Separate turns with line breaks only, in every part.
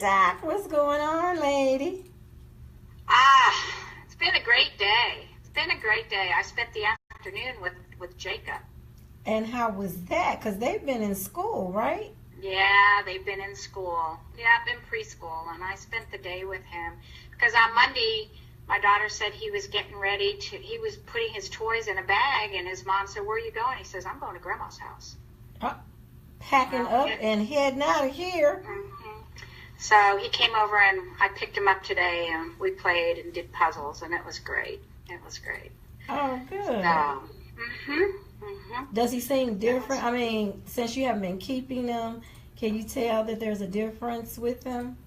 Doc. What's going on, lady?
It's been a great day. It's been a great day. I spent the afternoon with Jacob.
And how was that? Because they've been in school, right?
Yeah, they've been in school. Yeah, in preschool. And I spent the day with him. Because on Monday, my daughter said he was getting ready to, he was putting his toys in a bag. And his mom said, "Where are you going?" He says, "I'm going to Grandma's house."
Packing up and heading out of here.
So he came over and I picked him up today and we played and did puzzles and it was great. It was great.
Oh, good.
So,
Does he seem different? I mean, since you haven't been keeping him, can you tell that there's a difference with him?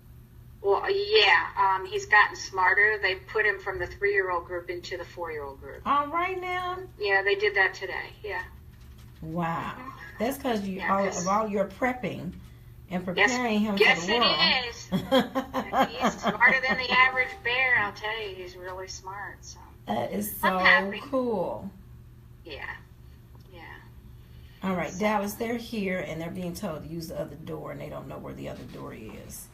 Well, yeah. He's gotten smarter. They put him from the 3-year-old group into the 4-year-old group.
All right now?
Yeah, they did that today. Yeah.
Wow. That's because of all your prepping and preparing him for the world.
Yes, it is. He's smarter than the average bear, I'll tell you. He's really smart. So
that is so cool.
Yeah. Yeah.
All right, Dallas, they're here, and they're being told to use the other door, and they don't know where the other door is.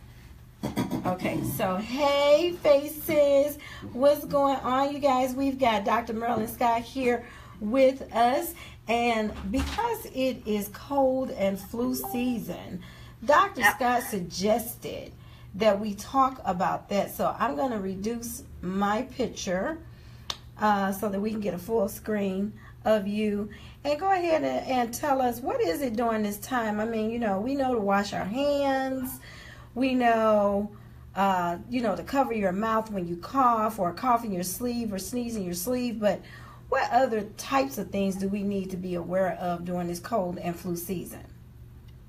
Okay, so hey, faces. What's going on, you guys? We've got Dr. Marilyn Scott here with us, and because it is cold and flu season, Dr. Scott suggested that we talk about that. So I'm going to reduce my picture so that we can get a full screen of you. And go ahead and tell us, what is it during this time? I mean, we know to wash our hands. We know, to cover your mouth when you cough or cough in your sleeve or sneeze in your sleeve. But what other types of things do we need to be aware of during this cold and flu season?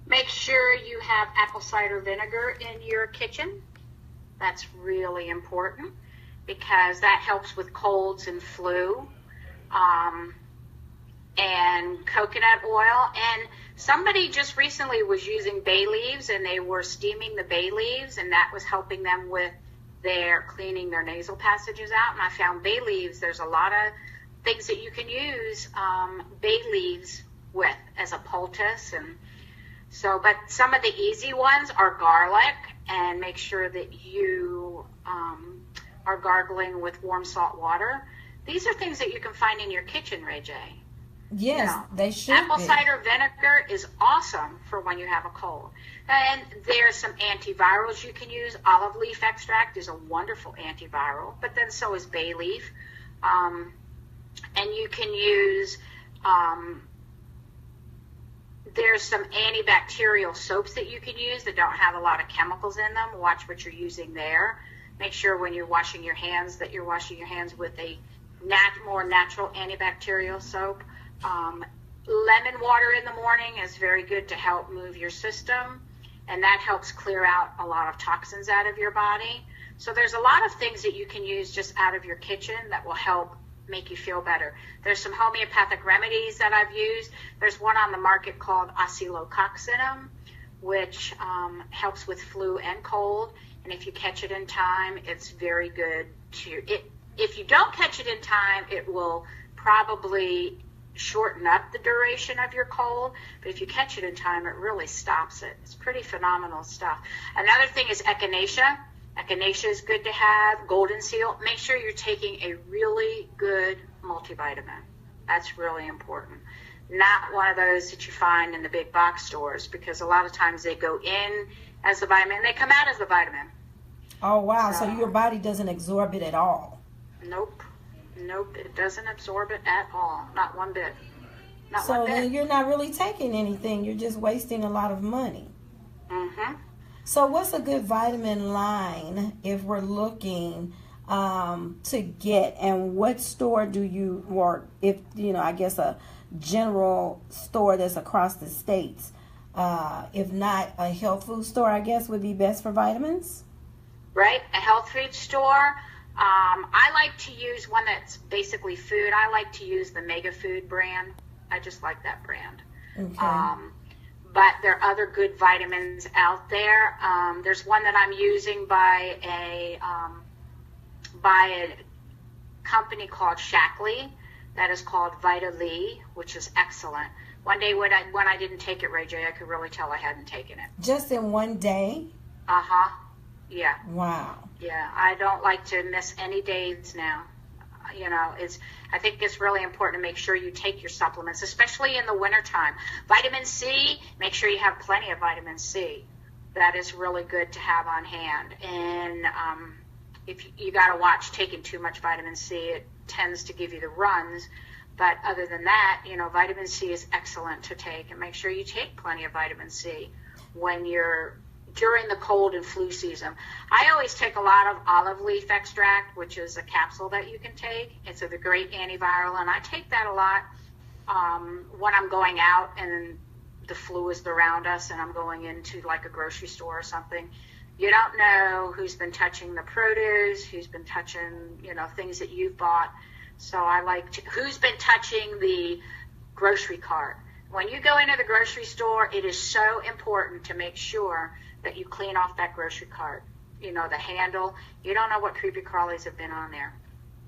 Make sure you have apple cider vinegar in your kitchen. That's really important because that helps with colds and flu. And coconut oil. And somebody just recently was using bay leaves and they were steaming the bay leaves and that was helping them with cleaning their nasal passages out. And I found bay leaves, there's a lot of things that you can use bay leaves with as a poultice. And so, but some of the easy ones are garlic, and make sure that you are gargling with warm salt water. These are things that you can find in your kitchen, RaeJ.
Yes, they should.
Apple cider vinegar is awesome for when you have a cold. And there's some antivirals you can use. Olive leaf extract is a wonderful antiviral, but then so is bay leaf. And you can use, there's some antibacterial soaps that you can use that don't have a lot of chemicals in them. Watch what you're using there. Make sure when you're washing your hands that you're washing your hands with a more natural antibacterial soap. Lemon water in the morning is very good to help move your system, and that helps clear out a lot of toxins out of your body. So there's a lot of things that you can use just out of your kitchen that will help make you feel better. There's some homeopathic remedies that I've used. There's one on the market called oscillococcinum, which helps with flu and cold, and if you catch it in time, it's very good if you don't catch it in time, it will probably shorten up the duration of your cold, but if you catch it in time, it really stops it. It's pretty phenomenal stuff. Another thing is echinacea. Echinacea is good to have. Golden seal. Make sure you're taking a really good multivitamin. That's really important. Not one of those that you find in the big box stores, because a lot of times they go in as the vitamin and they come out as the vitamin.
Oh, wow. So your body doesn't absorb it at all?
Nope. Nope, it doesn't absorb it at all. Not one bit. Not
so
one bit.
Then you're not really taking anything. You're just wasting a lot of money.
Mm-hmm.
So what's a good vitamin line if we're looking to get, and what store do you, or if, I guess a general store that's across the states, if not a health food store, I guess would be best for vitamins?
Right, a health food store. I like to use one that's basically food. I like to use the Mega Food brand. I just like that brand.
Okay.
But there are other good vitamins out there. There's one that I'm using by a company called Shackley that is called Vita-Lee, which is excellent. One day when I didn't take it, RaeJ, I could really tell I hadn't taken it.
Just in one day?
Uh-huh. Yeah.
Wow.
Yeah, I don't like to miss any days now. I think it's really important to make sure you take your supplements, especially in the wintertime. Vitamin C, make sure you have plenty of vitamin C. That is really good to have on hand. And if you got to watch taking too much vitamin C, it tends to give you the runs. But other than that, vitamin C is excellent to take, and make sure you take plenty of vitamin C when you're during the cold and flu season. I always take a lot of olive leaf extract, which is a capsule that you can take. It's a great antiviral, and I take that a lot when I'm going out and the flu is around us and I'm going into like a grocery store or something. You don't know who's been touching the produce, who's been touching, things that you've bought. So I like who's been touching the grocery cart. When you go into the grocery store, it is so important to make sure that you clean off that grocery cart. The handle. You don't know what creepy crawlies have been on there.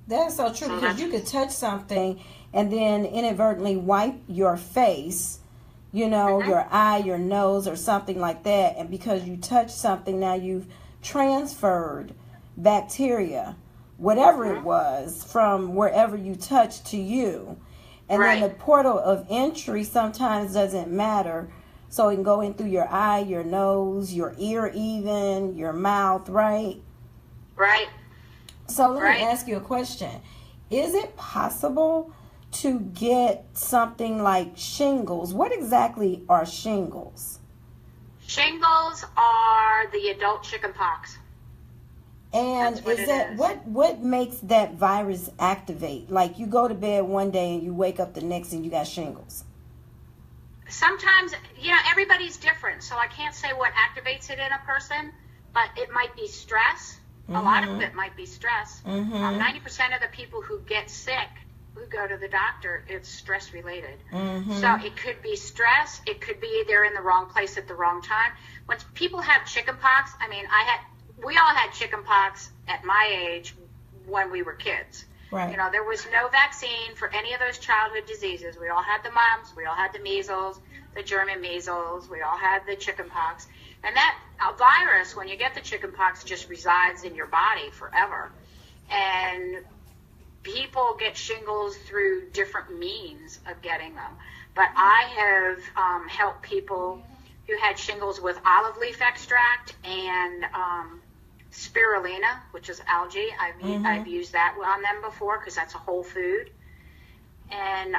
That's so true, because you could touch something and then inadvertently wipe your face, your eye, your nose, or something like that. And because you touched something, now you've transferred bacteria, whatever it was, from wherever you touched to you. And then the portal of entry sometimes doesn't matter. So it can go in through your eye, your nose, your ear even, your mouth, right?
Right.
So let me ask you a question. Is it possible to get something like shingles? What exactly are shingles?
Shingles are the adult chicken pox.
And what makes that virus activate? Like you go to bed one day and you wake up the next and you got shingles.
Sometimes, everybody's different, so I can't say what activates it in a person, but it might be stress. A lot of it might be stress. 90% of the people who get sick, who go to the doctor, it's stress related. So it could be stress. It could be they're in the wrong place at the wrong time. When people have chicken pox, we all had chicken pox at my age when we were kids.
Right.
There was no vaccine for any of those childhood diseases. We all had the mumps, we all had the measles, the German measles, we all had the chicken pox. And that virus, when you get the chicken pox, just resides in your body forever. And people get shingles through different means of getting them. But I have helped people who had shingles with olive leaf extract and spirulina, which is algae. I've used that on them before because that's a whole food. And,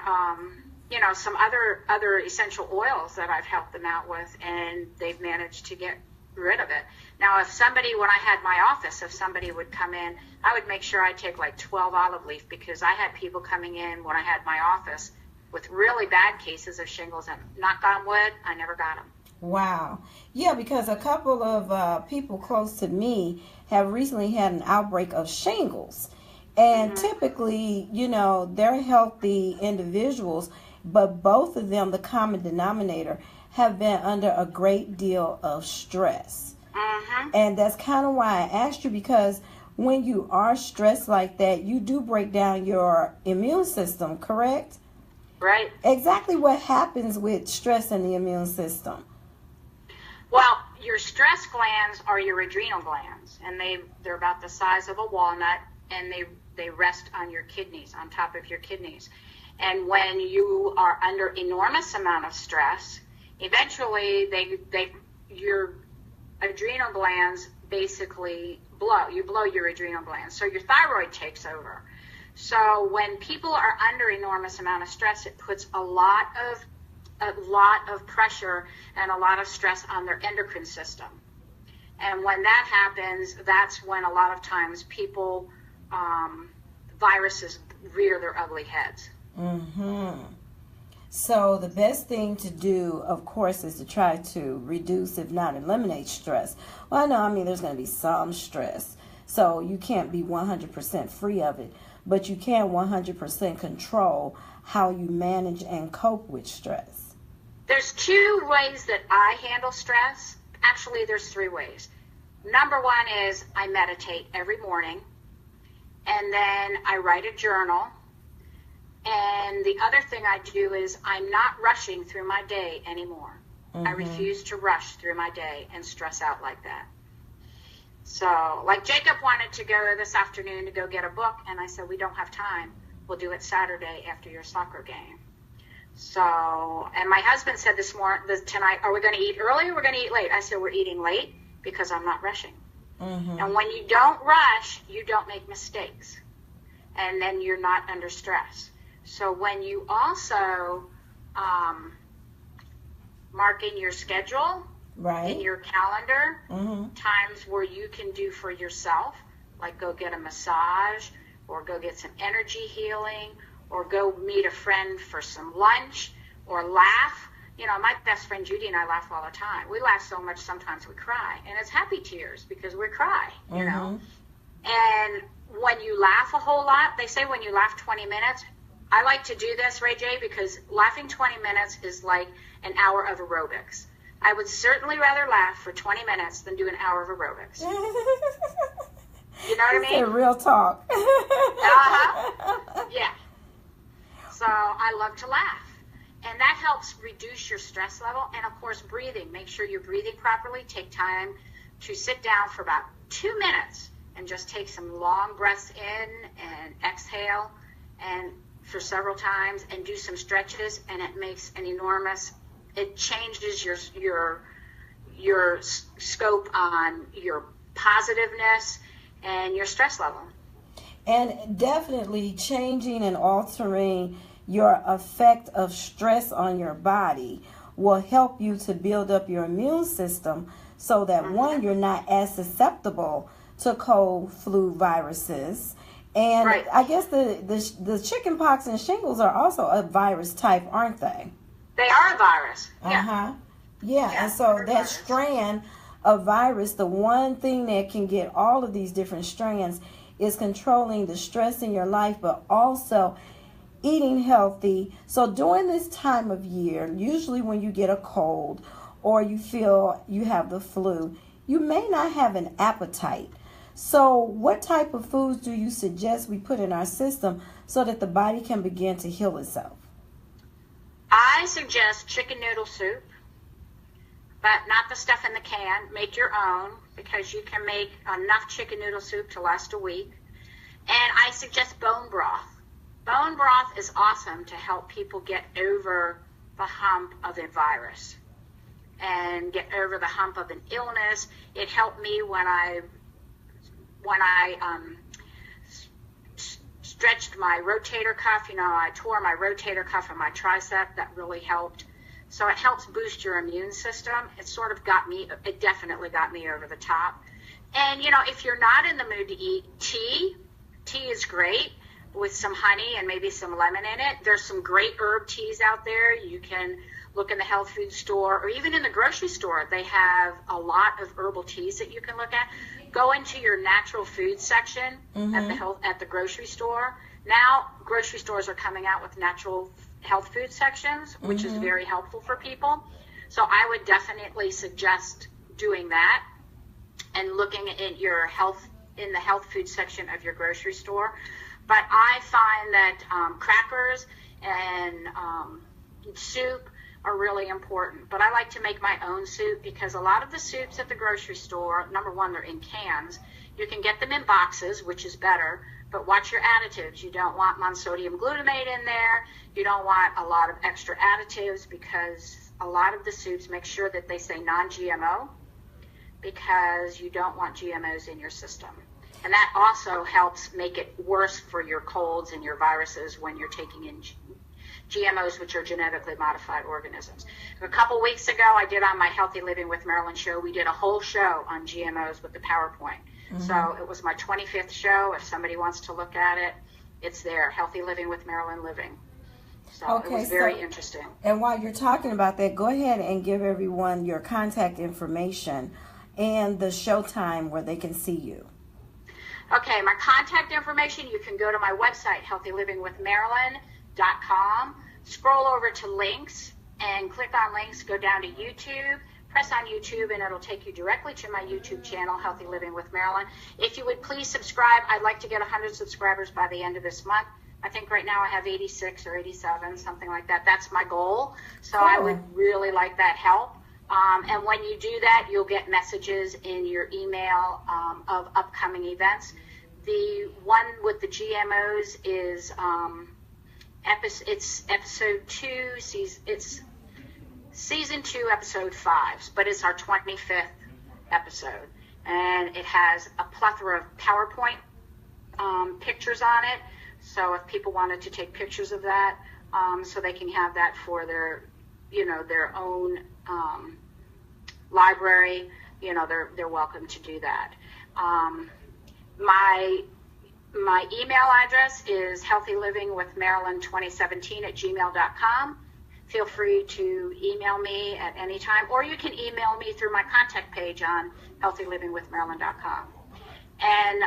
some other essential oils that I've helped them out with, and they've managed to get rid of it. Now, when I had my office, if somebody would come in, I would make sure I take like 12 olive leaf, because I had people coming in when I had my office with really bad cases of shingles, and knock on wood, I never got them.
Wow. Yeah, because a couple of people close to me have recently had an outbreak of shingles. And typically, they're healthy individuals, but both of them, the common denominator, have been under a great deal of stress. And that's kind of why I asked you, because when you are stressed like that, you do break down your immune system, correct?
Right.
Exactly what happens with stress in the immune system?
Well, your stress glands are your adrenal glands, and they're about the size of a walnut, and they rest on your kidneys, on top of your kidneys. And when you are under enormous amount of stress, eventually your adrenal glands basically blow. You blow your adrenal glands, so your thyroid takes over. So when people are under enormous amount of stress, it puts a lot of pressure and a lot of stress on their endocrine system. And when that happens, that's when a lot of times people, viruses rear their ugly heads.
So the best thing to do, of course, is to try to reduce, if not eliminate, stress. Well, I know, there's going to be some stress, so you can't be 100% free of it, but you can 100% control how you manage and cope with stress.
There's 2 ways that I handle stress. Actually, there's 3 ways. Number 1 is I meditate every morning, and then I write a journal. And the other thing I do is I'm not rushing through my day anymore. I refuse to rush through my day and stress out like that. So, like Jacob wanted to go this afternoon to go get a book, and I said, we don't have time. We'll do it Saturday after your soccer game. So, and my husband said tonight, are we going to eat early or we're going to eat late? I said, we're eating late because I'm not rushing.
Mm-hmm.
And when you don't rush, you don't make mistakes. And then you're not under stress. So when you also mark in your schedule,
right,
in your calendar,
mm-hmm.
times where you can do for yourself, like go get a massage or go get some energy healing or go meet a friend for some lunch or laugh. You know, my best friend Judy and I laugh all the time. We laugh so much sometimes we cry. And it's happy tears because we cry, you
mm-hmm.
know. And when you laugh a whole lot, they say when you laugh 20 minutes, I like to do this, RaeJ, because laughing 20 minutes is like an hour of aerobics. I would certainly rather laugh for 20 minutes than do an hour of aerobics. You know what I mean?
Real talk.
Uh-huh. Yeah. So I love to laugh. And that helps reduce your stress level. And, of course, breathing. Make sure you're breathing properly. Take time to sit down for about 2 minutes and just take some long breaths in and exhale and for several times and do some stretches. And it makes an enormous, it changes your scope on your positiveness and your stress level.
And definitely changing and altering your effect of stress on your body will help you to build up your immune system so that,
mm-hmm.
one, you're not as susceptible to cold, flu, viruses. And
right.
I guess the chicken pox and shingles are also a virus type, aren't they?
They are a virus. Yeah.
Uh-huh. Yeah, and so that strand of virus, the one thing that can get all of these different strands is controlling the stress in your life, but also eating healthy. So during this time of year, usually when you get a cold or you feel you have the flu, you may not have an appetite. So what type of foods do you suggest we put in our system so that the body can begin to heal itself?
I suggest chicken noodle soup, but not the stuff in the can. Make your own, because you can make enough chicken noodle soup to last a week. And I suggest bone broth. Bone broth is awesome to help people get over the hump of a virus and get over the hump of an illness. It helped me when I stretched my rotator cuff. You know, I tore my rotator cuff and my tricep. That really helped. So it helps boost your immune system. It definitely got me over the top. And, you know, if you're not in the mood to eat, tea is great with some honey and maybe some lemon in it. There's some great herb teas out there. You can look in the health food store or even in the grocery store. They have a lot of herbal teas that you can look at. Go into your natural food section
mm-hmm.
at the grocery store. Now, grocery stores are coming out with natural health food sections, which
mm-hmm.
is very helpful for people. So I would definitely suggest doing that and looking at your health in the health food section of your grocery store. But I find that crackers and soup are really important. But I like to make my own soup because a lot of the soups at the grocery store, number one, they're in cans. You can get them in boxes, which is better, but watch your additives. You don't want monosodium glutamate in there. You don't want a lot of extra additives because a lot of the soups make sure that they say non-GMO because you don't want GMOs in your system. And that also helps make it worse for your colds and your viruses when you're taking in GMOs, which are genetically modified organisms. A couple weeks ago, I did on my Healthy Living with Marilyn show, we did a whole show on GMOs with the PowerPoint. Mm-hmm. So it was my 25th show. If somebody wants to look at it, it's there, Healthy Living with Marilyn Living. So it was very interesting.
And while you're talking about that, go ahead and give everyone your contact information and the show time where they can see you.
Okay, my contact information, you can go to my website, healthylivingwithmarilyn.com, scroll over to links, and click on links, go down to YouTube, press on YouTube, and it'll take you directly to my YouTube channel, Healthy Living with Marilyn. If you would please subscribe, I'd like to get 100 subscribers by the end of this month. I think right now I have 86 or 87, something like that. That's my goal. So I would really like that help. And when you do that, you'll get messages in your email of upcoming events. The one with the GMOs is it's episode 2. It's season 2, episode 5, but it's our 25th episode, and it has a plethora of PowerPoint pictures on it. So if people wanted to take pictures of that, so they can have that for their own library, they're welcome to do that. My email address is healthylivingwithmarilyn2017@gmail.com. Feel free to email me at any time, or you can email me through my contact page on healthylivingwithmarilyn.com. And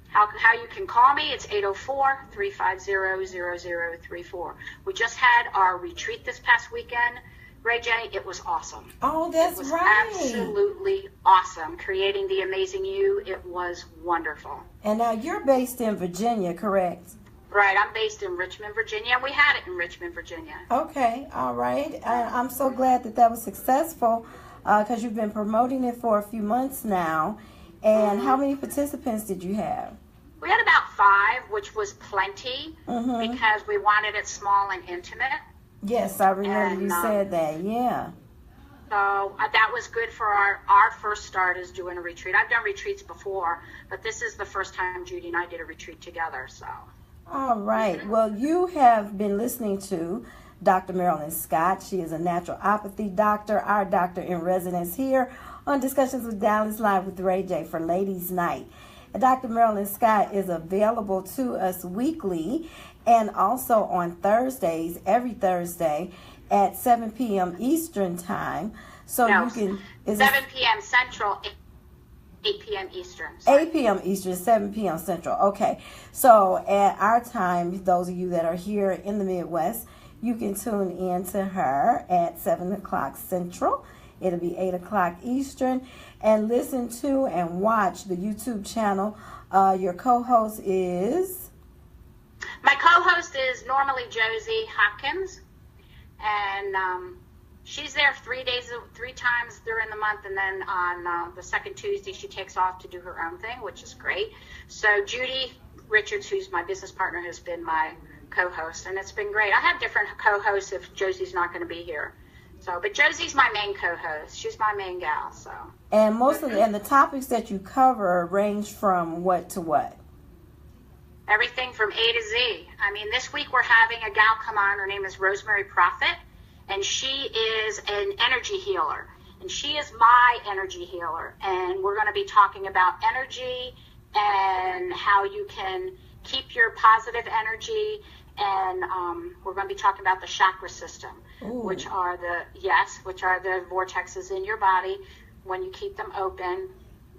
how you can call me, it's 804-350-0034. We just had our retreat this past weekend, RaeJ. It was awesome.
Oh, that's right.
Absolutely awesome. Creating the Amazing You. It was wonderful.
And now you're based in Virginia, correct?
Right. I'm based in Richmond, Virginia, and we had it in Richmond, Virginia.
Okay. All right. I'm so glad that was successful because you've been promoting it for a few months now. And how many participants did you have?
We had about 5, which was plenty because we wanted it small and intimate.
Yes, I remember you said that, yeah.
So that was good for our first start is doing a retreat. I've done retreats before, but this is the first time Judy and I did a retreat together. So.
All right. Well, you have been listening to Dr. Marilyn Scott. She is a naturopathy doctor, our doctor in residence here on Discussions with Dallas Live with RaeJ for Ladies Night. Dr. Marilyn Scott is available to us weekly and also on Thursdays, every Thursday at 7 p.m. Eastern Time. So you can...
7 p.m. Central, 8 p.m. Eastern.
8 p.m. Eastern, 7 p.m. Central. Okay. So at our time, those of you that are here in the Midwest, you can tune in to her at 7 o'clock Central. It'll be 8 o'clock Eastern. And listen to and watch the YouTube channel. Your co-host is?
My co-host is normally Josie Hopkins. And she's there 3 times during the month. And then on the second Tuesday, she takes off to do her own thing, which is great. So Judy Richards, who's my business partner, has been my co-host. And it's been great. I have different co-hosts if Josie's not going to be here. So, but Josie's my main co-host. She's my main gal. So.
And and the topics that you cover range from what to what?
Everything from A to Z. I mean, this week we're having a gal come on. Her name is Rosemary Prophet, and she is an energy healer. And she is my energy healer. And we're going to be talking about energy and how you can keep your positive energy. And we're going to be talking about the chakra system, which are the vortexes in your body. When you keep them open,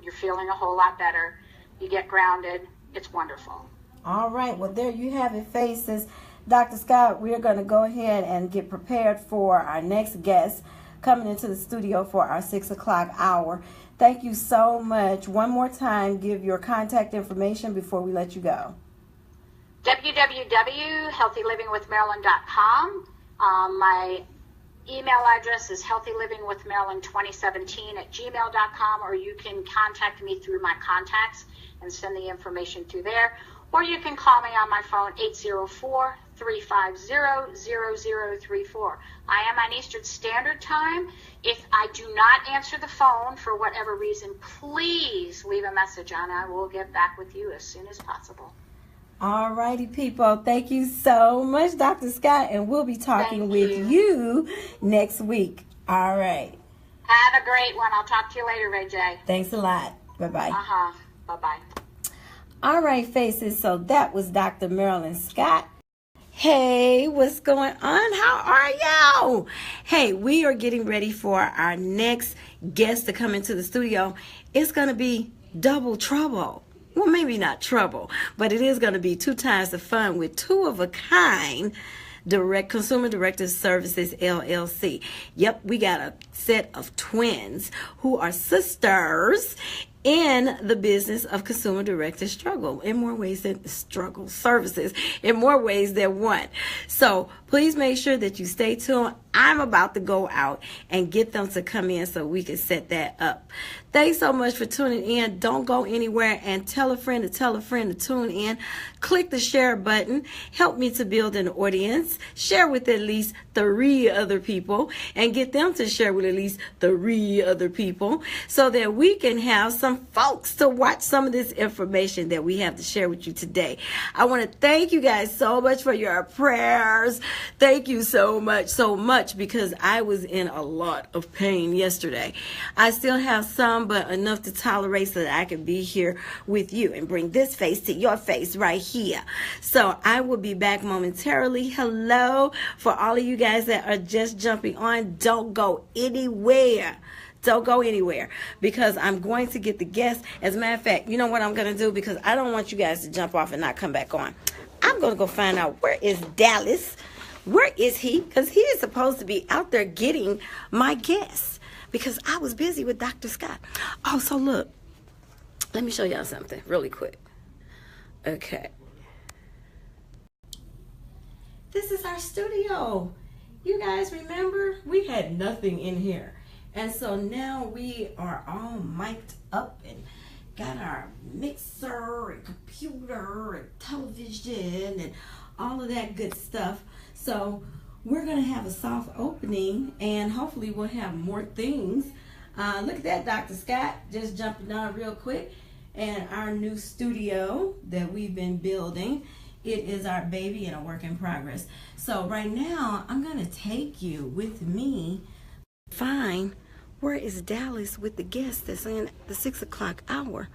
you're feeling a whole lot better. You get grounded. It's wonderful.
All right. Well, there you have it, faces. Dr. Scott, we're going to go ahead and get prepared for our next guest coming into the studio for our 6 o'clock hour. Thank you so much. One more time, give your contact information before we let you go.
www.healthylivingwithmarilyn.com. My email address is healthylivingwithmarilyn2017@gmail.com, or you can contact me through my contacts and send the information through there. Or you can call me on my phone, 804-350-0034. I am on Eastern Standard Time. If I do not answer the phone for whatever reason, please leave a message and I will get back with you as soon as possible.
All righty, people. Thank you so much, Dr. Scott, and we'll be talking with you next week. All right.
Have a great one. I'll talk to you later, RaeJ.
Thanks a lot. Bye-bye.
Bye-bye.
All right, faces. So that was Dr. Marilyn Scott. Hey, what's going on? How are y'all? Hey, we are getting ready for our next guest to come into the studio. It's going to be double trouble. Well, maybe not trouble, but it is going to be 2 times the fun with 2 of a kind Consumer Directive Services LLC. Yep, we got a set of twins who are sisters, in the business of consumer directed struggle in more ways than services in more ways than one. So please make sure that you stay tuned. I'm about to go out and get them to come in so we can set that up. Thanks so much for tuning in. Don't go anywhere, and tell a friend to tune in. Click the share button. Help me to build an audience. Share with at least 3 other people and get them to share with at least 3 other people so that we can have some folks to watch some of this information that we have to share with you today. I want to thank you guys so much for your prayers. Thank you so much, because I was in a lot of pain yesterday. I still have some, but enough to tolerate so that I can be here with you and bring this face to your face right here. So I will be back momentarily. Hello, for all of you guys that are just jumping on, don't go anywhere. Don't go anywhere, because I'm going to get the guests. As a matter of fact, you know what I'm going to do, because I don't want you guys to jump off and not come back on. I'm going to go find out, where is Dallas? Where is he? Because he is supposed to be out there getting my guests, because I was busy with Dr. Scott. Oh, so look, let me show y'all something really quick. Okay. This is our studio. You guys remember? We had nothing in here. And so now we are all mic'd up and got our mixer and computer and television and all of that good stuff. So we're going to have a soft opening, and hopefully we'll have more things. Look at that, Dr. Scott, just jumping on real quick. And our new studio that we've been building, it is our baby and a work in progress. So right now, I'm going to take you with me. Fine. Where is Dallas with the guest that's in the 6 o'clock hour?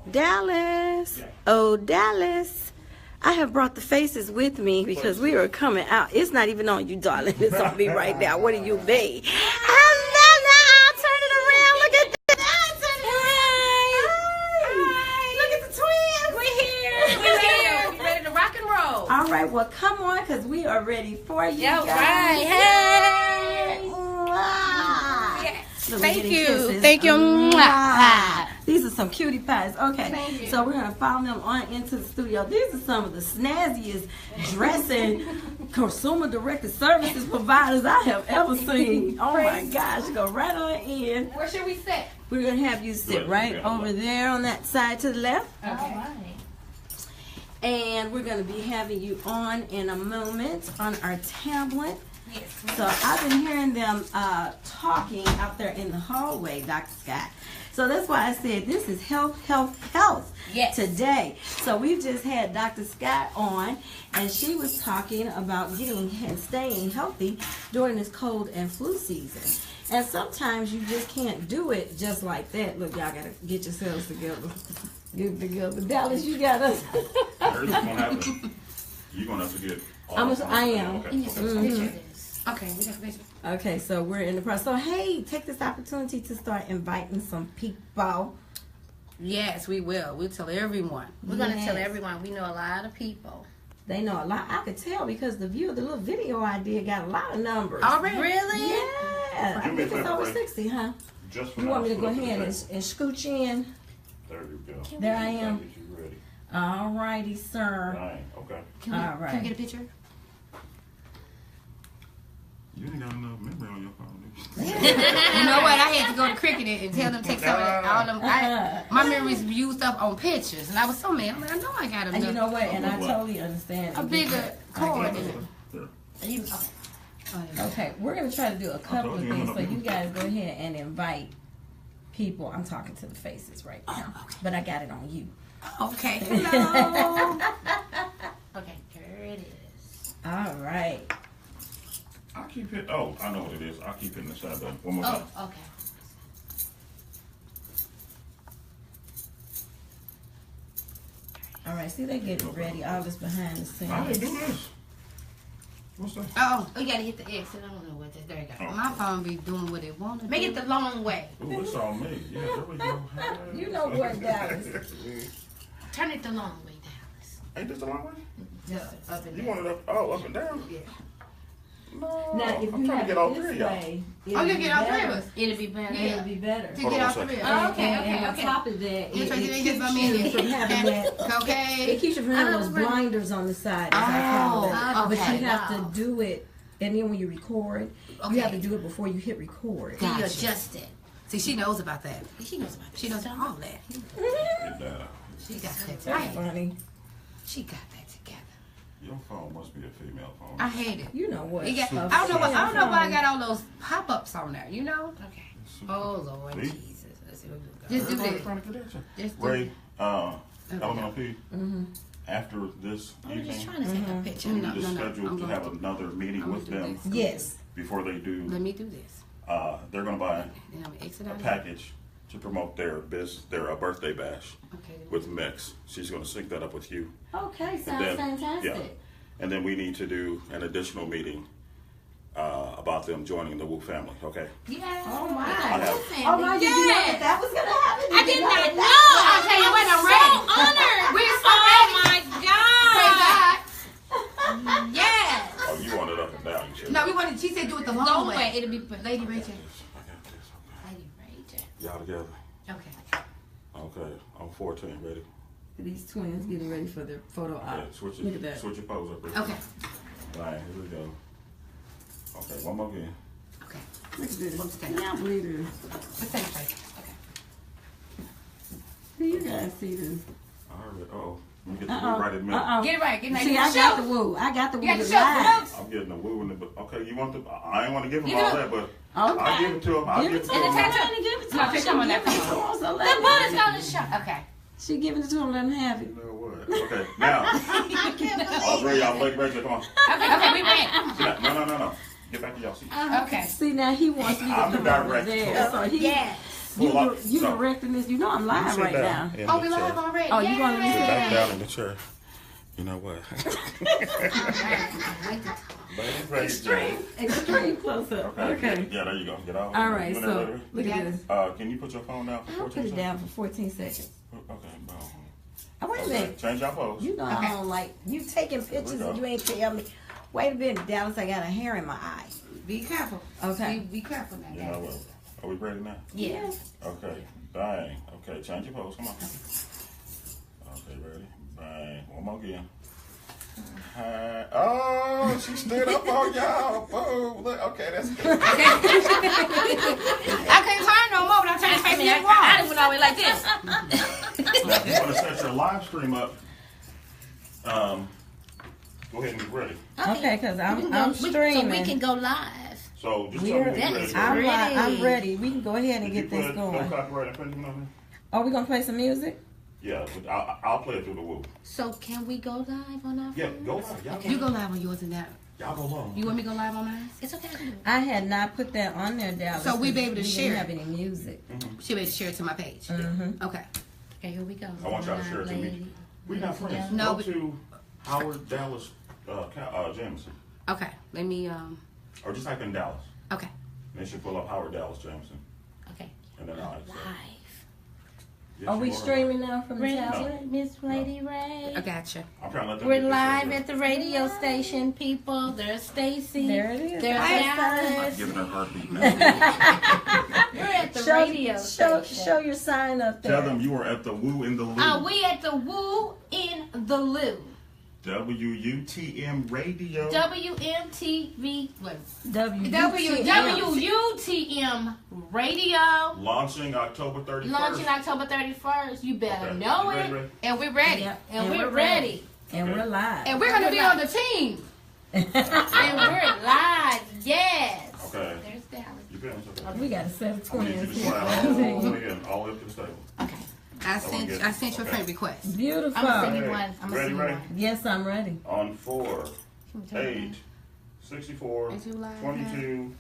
Dallas. Oh, Dallas. I have brought the faces with me because we are coming out. It's not even on you, darling. It's on me right now. What do you mean? I'll turn it around. Look at that. Turn it around. Hi. Look at the twins. We're here.
We're ready to rock and roll.
All right. Well, come on, because we are ready for you.
Yeah,
guys.
right. Hey.
Yes.
Thank you.
Kisses.
Thank you.
These are some cutie pies. Okay,
Thank you.
so we're going to follow them on into the studio. These are some of the snazziest dressing consumer directed services providers I have ever seen. Oh my gosh, go right on in.
Where should we sit?
We're going to have you sit right over there on that side to the left.
Okay.
And we're going to be having you on in a moment on our tablet.
Yes.
So I've been hearing them talking out there in the hallway, Dr. Scott. So that's why I said this is health
Yes.
today. So we've just had Dr. Scott on, and she was talking about getting and staying healthy during this cold and flu season. And sometimes you just can't do it just like that. Look, y'all got to get yourselves together. Get it together. Dallas, you got us.
You're gonna have to get.
I am.
Okay.
Okay, we got a picture.
Okay, so we're in the process. So, hey, take this opportunity to start inviting some people.
Yes, we will. We'll tell everyone. We're going to tell everyone. We know a lot of people.
They know a lot. I could tell because the view of the little video I did got a lot of numbers.
Already? Really?
Yeah. I think it's over 60, huh?
Just
You want me to go ahead and scooch in?
There you go.
There I am.
Get you ready.
All righty, sir.
Fine. Okay.
All right.
Can we get a picture?
You ain't got enough memory on your phone.
You know what? I had to go to Cricket and tell them to take some of that. All them. My memories used up on pictures, and I was so mad. I'm like, I know I got enough.
And you know what? And I totally understand.
A bigger cord.
Okay, we're going to try to do a couple of
told you,
things.
I'm
So
gonna-
you guys go ahead and invite people. I'm talking to the faces right now.
okay.
But I got it on you.
Okay. Hello. Okay, here it is.
All right.
I keep it. Oh, I know what it is. I keep hitting the side button. One more time.
Oh, okay.
All right. See, they getting ready. All this behind the
I didn't
scenes.
do this. What's that?
Oh, you gotta hit the exit. I don't know what that. There you go. My phone be doing what it wants. Make it the long way.
Ooh, it's all me. Yeah, there we go.
You know what, Dallas?
Turn it the long way, Dallas.
Ain't this the long way?
Just up and
You
down.
want it up? Oh, up and down.
Yeah.
Now, if
I'm
you
trying to
have
get all
it
three
this
of y'all.
way,
Oh, you get all three of us.
It'll be better. It'll be better.
To get all three of us.
And,
Okay,
and
okay,
on top
okay.
of that,
Yeah, Tracy,
it
they
keeps
just
you from having that.
Okay.
It keeps you from having those blinders on the side. As I call it. But
okay.
you have to do it, and then when you record,
Okay.
you have to do it before you hit record.
Then you adjust it. See, she knows about that.
She knows about
She knows all that. She got that
That's
right.
funny.
She got that together.
Your phone must be a female phone.
I hate it.
You know what?
It got, I don't know why I got all those pop-ups on there, you know?
Okay.
Oh, Lord
See?
Jesus. Let's see what we got. Just do
Everybody
this.
trying to get at you.
Just do
Ray, LMLP,
Mm-hmm.
after this
I was just
evening,
trying to take a picture.
we
No,
need to
no, no.
schedule
I'm
to
gonna
have another meeting
I'm
with
gonna do
them
this.
Yes.
before they do.
Let me do this.
They're going to buy
Then I'm gonna exit
a
out of
package to promote their birthday bash
Okay.
with Mix. She's going to sync that up with you.
Okay,
And
sounds
then-
fantastic.
Yeah. And then we need to do an additional meeting about them joining the Wu family, okay?
Yeah.
Oh my.
I have,
Oh my, did you know that that was gonna happen?
I did not know.
I'll tell you what, I'm ready.
Honored.
We're so
Oh my God.
ready. Praise God. Yes.
oh, you want it up and down, you
No, we wanted, she said do it the long
Long
way.
way. It'll be
Lady RaeJ.
I got this,
Lady RaeJ.
okay. Y'all together.
Okay.
Okay, I'm 14, ready?
These twins getting ready for their photo op.
Okay,
Look at that.
switch your pose up, Rick.
Okay.
All right, here we go. Okay, one more again.
Okay.
Look at this.
What's that?
Can't believe this.
What's that place? Okay.
Do you guys see this?
All right, uh-oh. Let me get the woo right in a minute.
Get it right. Get it right.
See, I got the woo. I got the woo.
You got the
to
show.
live.
I'm getting the woo in the, but okay, you want the, I ain't want to give him
You
all
do.
that, but
Okay.
I'll give it to him. I'll give it to
And the
him.
tattoo. Give it to
No,
him.
pick up on that
Give it to
phone.
him, so let
The
him
bullet's
have
gonna
it.
show.
Okay.
She giving it to him. Let him have it.
You know what? Okay, now. All three of y'all, Lady RaeJ, come on.
Okay, we ready.
No. Get back to y'all seats.
Okay.
See, now he wants me to
I'm the
come over
director.
there. So he,
Yes.
Pull up.
you
No.
directing this. You know I'm live right now.
Oh, we live already.
Oh, you gonna
Sit back
listen?
down in the chair. You know what? Lady RaeJ.
Extreme close up. Okay.
Yeah, there you go. Get out.
All right.
You in there,
So
Lady
look at this.
RaeJ? Can you put your phone down for
I'll
14
put it
seconds?
down for 14 seconds.
Okay, boom.
Oh, wait a
Okay,
minute.
change your pose.
You know I don't like you taking pictures and you ain't tell me. Wait a minute, Dallas. I got a hair in my eye.
Be careful.
Okay.
Be careful now.
You know what? Are we ready now?
Yeah.
Okay. Bang. Okay, change your pose. Come on. Okay, ready? Bang. One more again. Hi. Oh, she stood up on y'all. Boom. Look. Okay, that's good.
I can't turn no more, but I'm trying to face
I
the wall.
didn't even always like this.
Now, if you want to set your live stream up, go ahead and get ready.
Okay, because I'm
So
streaming.
we can go live.
So just tell me when
That
you're
is
ready.
I'm ready. We can go ahead and
Did you
get this
put no
going.
copyright infringement on
Are we gonna play some music?
there? Yeah, but I'll play it through the woo.
So can we go live on our
Yeah,
phone?
go live. Y'all,
You go live on yours and that.
y'all go long.
You want me to go live on mine?
It's okay. I can do it.
I had not put that on there, Dallas.
So we be
because
able to
we
share
Didn't have any music.
She'll be able to share it to my page.
Mm-hmm.
Okay.
Okay, here we go.
I want y'all to share it to me.
Lady.
We're not friends.
No,
Go
but-
to Howard Dallas Jameson.
Okay. Let me,
Or just type in Dallas.
okay.
And it should pull up Howard Dallas Jameson.
Okay.
And then I'll accept.
Live.
Yes,
Are we
you
streaming now from the tablet?
RaeJ, Miss Lady Ray.
I gotcha.
I'm trying to let them
We're
get this
live
over.
at the radio station, people. There's Stacy.
There it is.
There's
Hi,
I'm
Dallas.
giving her heartbeat now.
We're at the radio station.
Show your sign up there.
Tell them you are at the Woo in the Loo.
We at the Woo in the Loo.
WUTM Radio.
WMTV. What?
WUTM.
WUTM Radio.
Launching October 31st.
Launching October 31st. You better
Okay.
know
You
it.
ready?
And we're ready.
Yep.
And we're ready.
And we're live.
And we're going to be on the team.
And we're live. Yes.
Okay.
There's Dallas.
You finished? Okay.
We got a set of
I need you
twins
to
here.
smile again, all up to the table.
Okay.
I sent you a
Okay.
friend request.
Beautiful.
I'm gonna send you
Okay.
one. I'm gonna
Ready,
send you
ready?
one.
Yes, I'm ready.
On 4,
Can we turn it
8,
on?
64,
Is you live
22.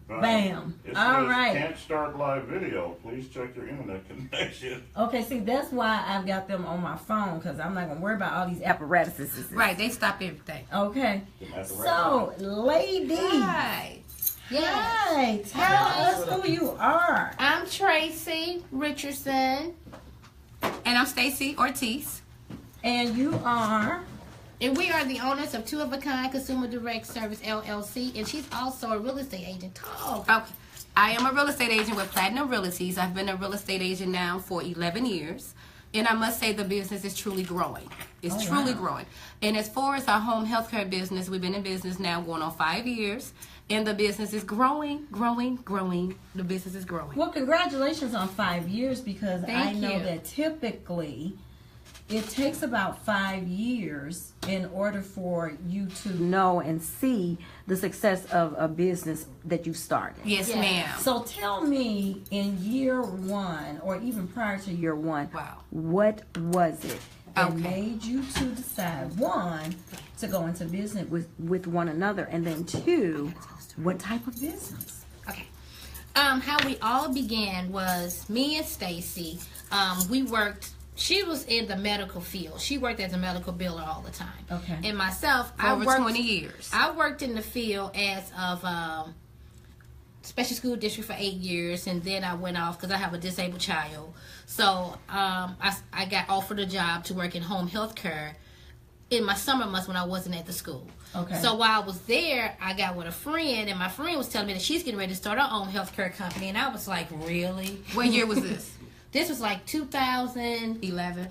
Bam.
It
All
says,
right.
Can't start live video. Please check your internet connection.
Okay, see, that's why I've got them on my phone, because I'm not going to worry about all these apparatuses.
Right, they stop everything.
Okay.
At the
So, lady.
Right.
Yes.
Hi, tell us who you are.
I'm Tracy Richardson.
And I'm Stacy Artice.
And you are
And we are the owners of Two of a Kind Consumer Direct Service LLC, and she's also a real estate agent.
Okay.
I am a real estate agent with Platinum Realties. I've been a real estate agent now for 11 years. And I must say the business is truly growing. It's truly growing. And as far as our home health care business, we've been in business now going on 5 years. And the business is growing. The business is growing.
Well, congratulations on 5 years, because I
Thank
know
you.
that typically it takes about 5 years in order for you to know and see the success of a business that you started.
Yes, ma'am.
So tell me, in year one, or even prior to year one,
Wow.
what was it that
Okay.
made you to decide, one, to go into business with one another, and then two, what type of business?
Okay. How we all began was me and Stacy. We worked. She was in the medical field. She worked as a medical biller all the time.
Okay.
And myself,
Over
20 years.
I worked in the field as of special school district for 8 years, and then I went off because I have a disabled child. So I got offered a job to work in home health care in my summer months when I wasn't at the school.
Okay.
So while I was there, I got with a friend, and my friend was telling me that she's getting ready to start her own healthcare company, and I was like, really?
What year was this?
This was like 2011,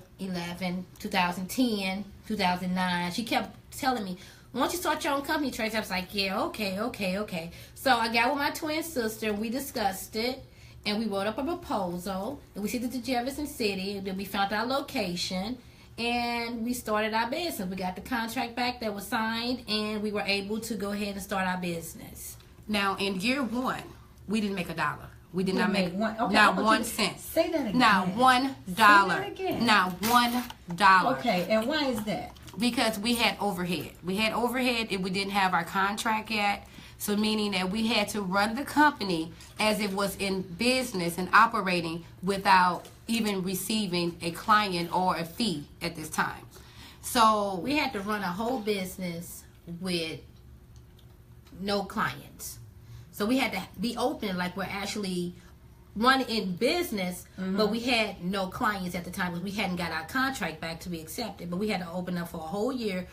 2010, 2009. She kept telling me, why don't you start your own company, Tracy? I was like, yeah, okay. So I got with my twin sister, and we discussed it, and we wrote up a proposal, and we sent it to Jefferson City, and then we found our location, and we started our business. We got the contract back that was signed, and we were able to go ahead and start our business.
Now, in year one, we didn't make $1. We did not make
one. Okay,
not
I want
1
you to
cent.
say that again.
Not $1.
that again.
Not $1.
Okay, and why is that?
Because we had overhead. We had overhead and we didn't have our contract yet. So meaning that we had to run the company as it was in business and operating without even receiving a client or a fee at this time. So
We had to run a whole business with no clients. So we had to be open like we're actually running in business, but we had no clients at the time because we hadn't got our contract back to be accepted. But we had to open up for a whole year,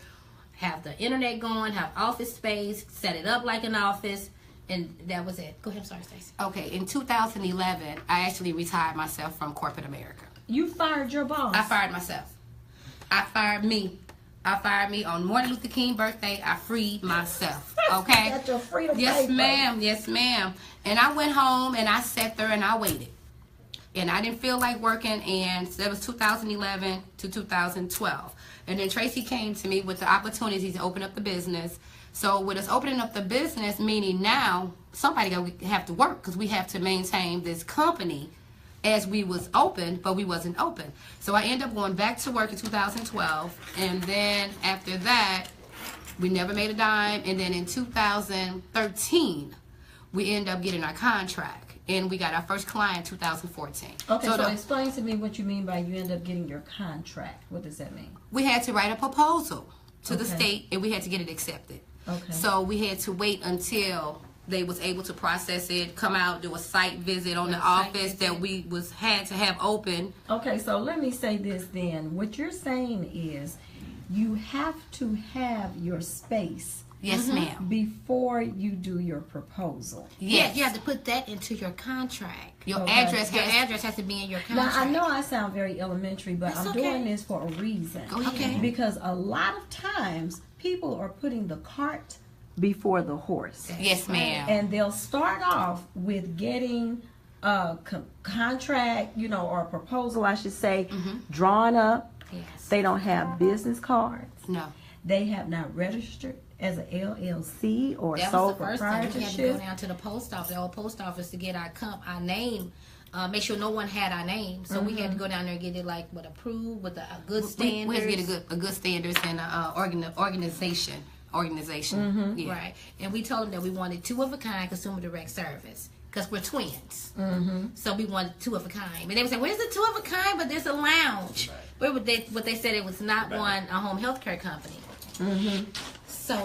have the internet going, have office space, set it up like an office, and that was it. Go ahead, I'm sorry, Stacy.
okay, in 2011, I actually retired myself from corporate America.
You fired your boss.
I fired myself. I fired me. I fired me on Martin Luther King birthday. I freed myself. Okay?
Got your freedom
Yes,
paper.
ma'am. Yes, ma'am. And I went home and I sat there and I waited. And I didn't feel like working. And that was 2011 to 2012. And then Tracy came to me with the opportunity to open up the business. So with us opening up the business, meaning now somebody gonna have to work because we have to maintain this company as we was open, but we wasn't open. So I ended up going back to work in 2012, and then after that, we never made a dime, and then in 2013, we ended up getting our contract, and we got our first client in 2014.
Okay, so
the-
explain to me what you mean by you end up getting your contract. What does that mean?
we had to write a proposal to the
Okay.
state, and we had to get it accepted.
Okay.
So we had to wait until they was able to process it, come out, do a site visit on the office that we had to have open.
Okay, so let me say this then. What you're saying is you have to have your space
Yes, ma'am.
before you do your proposal.
Yes.
You have to put that into your contract.
Your
Okay.
address
Your
has
address has to be in your
Now,
contract.
I know I sound very elementary, but
That's
I'm
okay.
doing this for a reason.
Go ahead.
Okay.
Because a lot of times people are putting the cart before the horse.
Yes, ma'am.
And they'll start off with getting a contract, or a proposal, I should say, drawn up.
Yes.
They don't have business cards.
No.
They have not registered as a LLC or
That
sole
was the first thing. We had to go
proprietorship.
down to the post office, the old post office, to get our name. Make sure no one had our name. So we had to go down there and get it approved with a good standards.
We had to get a good standards and organization. Yeah.
Right. And we told them that we wanted two of a kind consumer direct service because we're twins. So we wanted two of a kind. And they would say, where's the two of a kind? But there's a lounge. But they said it was not a home health care company. So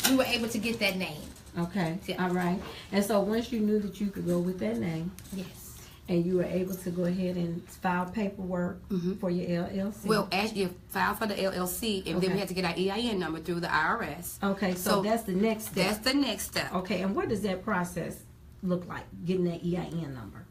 we were able to get that name.
Okay,
Yeah.
all right. And so once you knew that you could go with that name,
Yes.
And you were able to go ahead and file paperwork for your LLC.
Well, actually, you filed for the LLC, and then we had to get our EIN number through the IRS.
Okay, so that's the next step.
That's the next step.
Okay, and what does that process look like, getting that EIN number?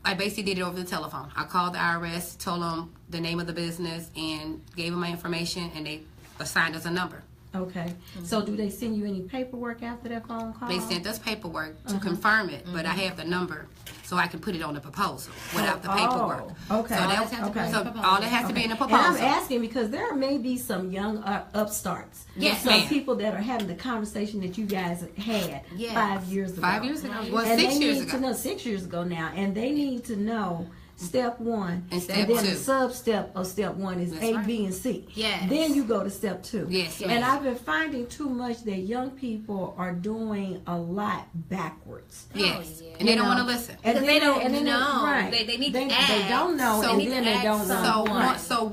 I basically did it over the telephone. I called the IRS, told them the name of the business, and gave them my information, and they assigned us a number.
Okay. So do they send you any paperwork after that phone call?
They sent us paperwork to confirm it, but I have the number so I can put it on the proposal without the paperwork.
Okay.
So all that has to be in the proposal.
And I'm asking because there may be some young upstarts.
Yes,
some
ma'am.
people that are having the conversation that you guys had 5 years ago.
5 years ago. Well,
and
6
they
years
need
ago.
to know 6 years ago now, and they need to know step one,
And step
then the
two.
sub-step of step one is A,
right.
B, and C.
Yes.
Then you go to step two.
Yes,
And
ma'am.
I've been finding too much that young people are doing a lot backwards.
Yes.
yeah.
And they
You
don't
know,
want to listen.
and
Because
then
they don't
and then
know.
Right.
They need to
They
ask.
don't know,
So
and
we
then
need
they
to
don't
ask
know.
someone.
So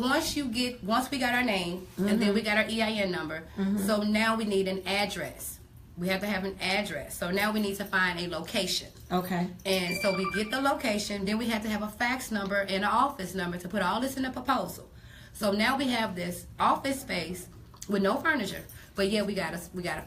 once we got our name, and then we got our EIN number, so now we need an address. We have to have an address. So now we need to find a location.
Okay.
And so we get the location, then we have to have a fax number and an office number to put all this in the proposal. So now we have this office space with no furniture. But yeah, we got a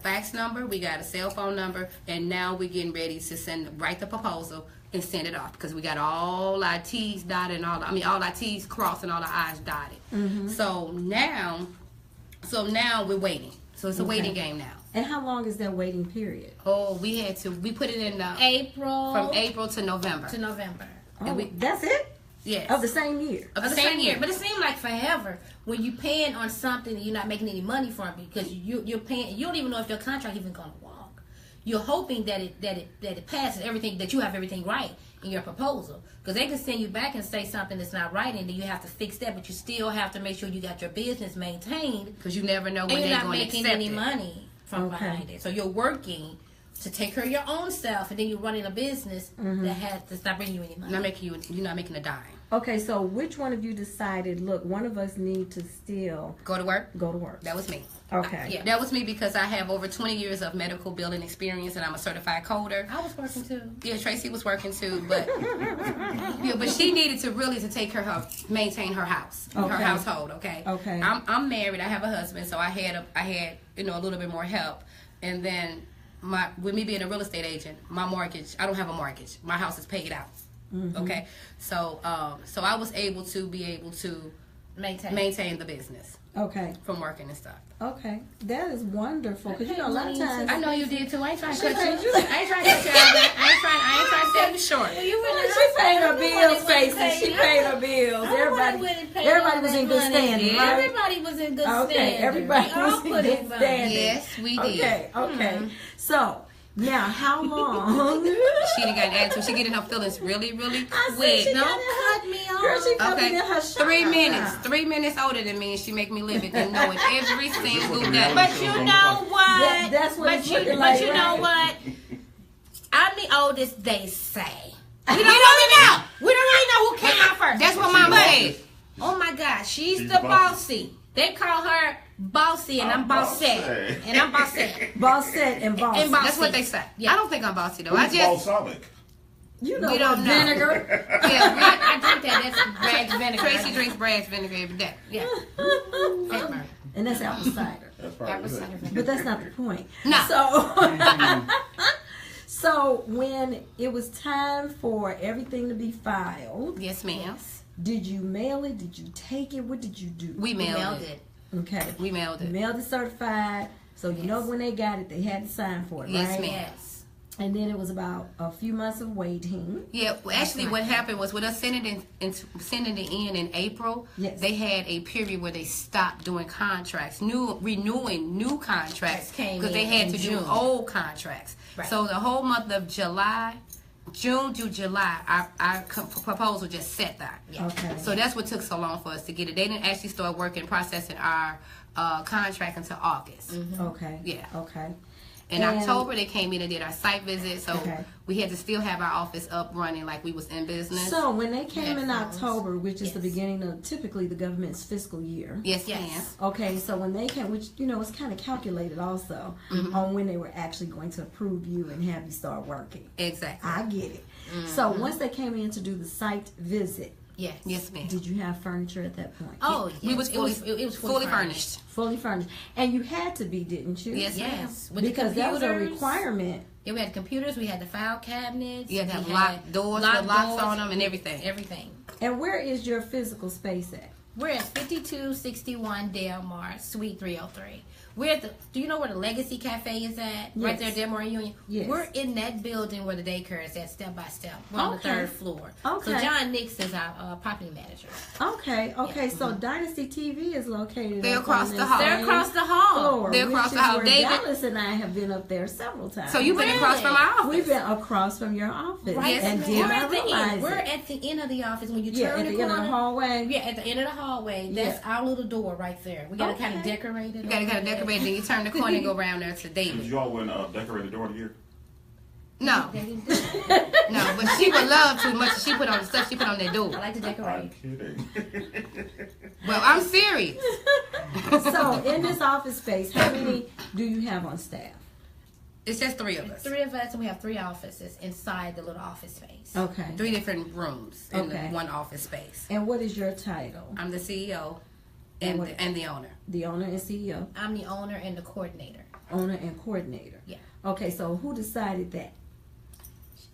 fax number, we got a cell phone number, and now we're getting ready to write the proposal and send it off because we got all our T's dotted and all our T's crossed and all our I's dotted. So now we're waiting. So it's a waiting game now.
And how long is that waiting period?
Oh, we put it in
April
from April to November.
to November.
Oh, that's it?
Yes.
Of the same year?
Of the same year.
But it seemed like forever when you paying on something and you're not making any money from it because you're paying. You don't even know if your contract even gonna walk. You're hoping that it passes everything, that you have everything right in your proposal, because they can send you back and say something that's not right, and then you have to fix that. But you still have to make sure you got your business maintained,
Because you never know when
and you're
they're
not
going to
making
accept
any
it.
money from behind it. So you're working to take care of your own self, and then you're running a business that's not bringing you any money.
You're not making a dime.
Okay, so which one of you decided, look, one of us need to still
Go to work.
go to work?
That was me.
Okay.
Yeah, that was me because I have over 20 years of medical billing experience, and I'm a certified coder.
I was working too.
Yeah, Tracy was working too, but but she needed to really take maintain her house, her
Okay.
household. Okay.
Okay.
I'm married. I have a husband, so I had a little bit more help, and then with me being a real estate agent, my mortgage, I don't have a mortgage. My house is paid out. Okay. So I was able to maintain the business
Okay.
from working and stuff.
Okay, that is wonderful. Because you know, a lot of times
I know you did too. I ain't trying to cut you. I ain't trying to cut you out. I ain't trying to sell you short.
she paid her bills, Stacy. She paid her bills. Everybody was in good standing, right?
Everybody was in good standing.
Okay, everybody
We all
was in
put
good
in money.
standing.
Yes, we did.
Okay, okay. So now, how long?
She done got an attitude. She getting her feelings really, really
I said
quick.
she
Don't
got
cut me off.
Girl, she cut me
Okay,
in her shot.
3 minutes. 3 minutes older than me, and she make me live it and know it every single day.
But you know what?
That's what it's looking
but
like,
you know
right?
what? I'm the oldest, they say.
We don't really know.
We don't really know who came out first.
That's what Mama said.
Oh my God, she's
She's
the
bossy.
bossy. They call her bossy, and I'm bossy. And I'm bossy.
Bossette and boss.
And boss.
That's what they say.
Yeah.
I don't think I'm bossy though.
Who's
I just
balsamic?
You know
We
what,
don't know.
vinegar.
yeah.
I drink that. That's Bragg's vinegar.
Tracy drinks Bragg's vinegar every day.
Yeah.
And that's apple cider.
That's probably it.
But that's not the point.
No.
So when it was time for everything to be filed,
Yes, ma'am.
did you mail it? Did you take it? What did you do?
We mailed,
Mailed
it.
it.
Okay.
We mailed
You
it.
mailed it certified. So you know when they got it, they had to sign for it,
Yes,
right?
ma'am.
Yes.
And then it was about a few months of waiting.
Yeah, well, actually, what happened was with us sending it in April,
Yes.
they had a period where they stopped doing contracts, renewing new contracts
Came
because they
in
had
in
to
June.
do old contracts.
Right.
So the whole month of June to July, our proposal just sat there.
Yeah.
Okay.
So that's what took so long for us to get it. They didn't actually start working processing our contract until August.
Okay.
Yeah.
Okay.
In October, they came in and did our site visit, so
Okay.
we had to still have our office up running like we was in business.
So when they came in
Yes.
October, which is the
Yes.
beginning of typically the government's fiscal year.
yes,
Yes.
ma'am.
Okay, so when they came, which was kind of calculated also on when they were actually going to approve you and have you start working.
Exactly.
I get it. So once they came in to do the site visit,
Yes.
Yes, ma'am.
did you have furniture at that point?
Oh,
We
yes.
was
it was
fully furnished.
Fully furnished, and you had to be, didn't you?
Yes, ma'am.
Yes. With the
Because that was a
computers.
requirement.
Yeah, we had computers. We had the file cabinets.
You had to
we
have locked doors with locks on them and everything.
Everything.
And where is your physical space at?
We're at 5261 Delmar, Suite 303. We're at the. Do you know where the Legacy Cafe is at? Right
Yes.
there, Delmar Union.
Yes.
We're in that building where the daycare is at, step by step. We're on the
Okay.
3rd floor.
Okay.
So John Nix is our property manager.
Okay. So Dynasty TV is located.
They're
up
across
on
the
this
hall.
They're
same
across the hall.
floor,
They're across
which
the
is
hall.
where
David-
Dallas and I have been up there several times.
So you've been
Really?
across from our office.
We've been across from your office,
Right.
and
Yes,
did
we're
not
at the
realize
end. We're
it.
at the end of the office when you
Yeah,
turn
at
the
the end
corner.
of the hallway.
Yeah, at the end of the hallway. That's
Yeah.
our little door right there. We gotta
Okay.
kind of decorate it.
You gotta kind of decorate, then you turn the corner and go around there to
Did
David.
you all win decorated door of the year?
No, no, but she would love too much. She put on the stuff she put on their
I
door.
like to
I'm
decorate.
kidding.
Well, I'm serious.
So in this office space, how many do you have on staff?
It's just 3 of us.
3 of us, and we have 3 offices inside the little office space.
Okay.
3 different rooms in
Okay.
the one office space.
And what is your title?
I'm the CEO
And
and
what-
the owner.
The owner and CEO,
I'm the owner and the coordinator.
owner and coordinator.
Yeah.
Okay, so who decided that?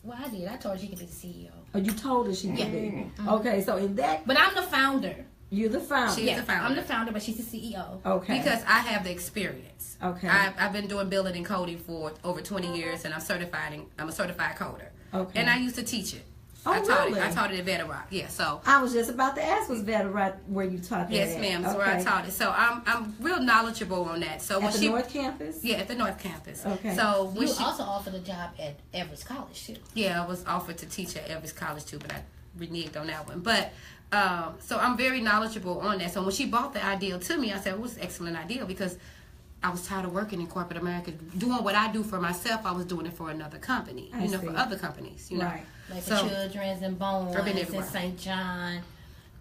Well, I did. I told her she could be the CEO.
Oh, you told her she could
Yeah.
be. Okay, so in that,
But I'm the founder.
you're the founder.
She's the founder.
I'm the founder, but she's the CEO.
Okay.
Because I have the experience.
Okay.
I've been doing billing and coding for over 20 years, and I'm a certified coder.
Okay.
And I used to teach it.
Oh,
I taught
really?
it. I taught it at Veteran. Yeah. So
I was just about to ask, was that right where you taught that
yes,
at?
ma'am. That's where I taught it. So I'm real knowledgeable on that. So when
At the
she
North Campus?
yeah, at the North Campus.
Okay.
So when
You
she
also offered a job at Everest College, too.
yeah, I was offered to teach at Elvis College too, but I reneged on that one. But so I'm very knowledgeable on that. So when she brought the idea to me, I said, well, it's an excellent idea because I was tired of working in corporate America. Doing what I do for myself, I was doing it for another company,
I see.
for other companies,
Right.
Like
So-
the Children's and Bones
I've been
and
everywhere.
St. John,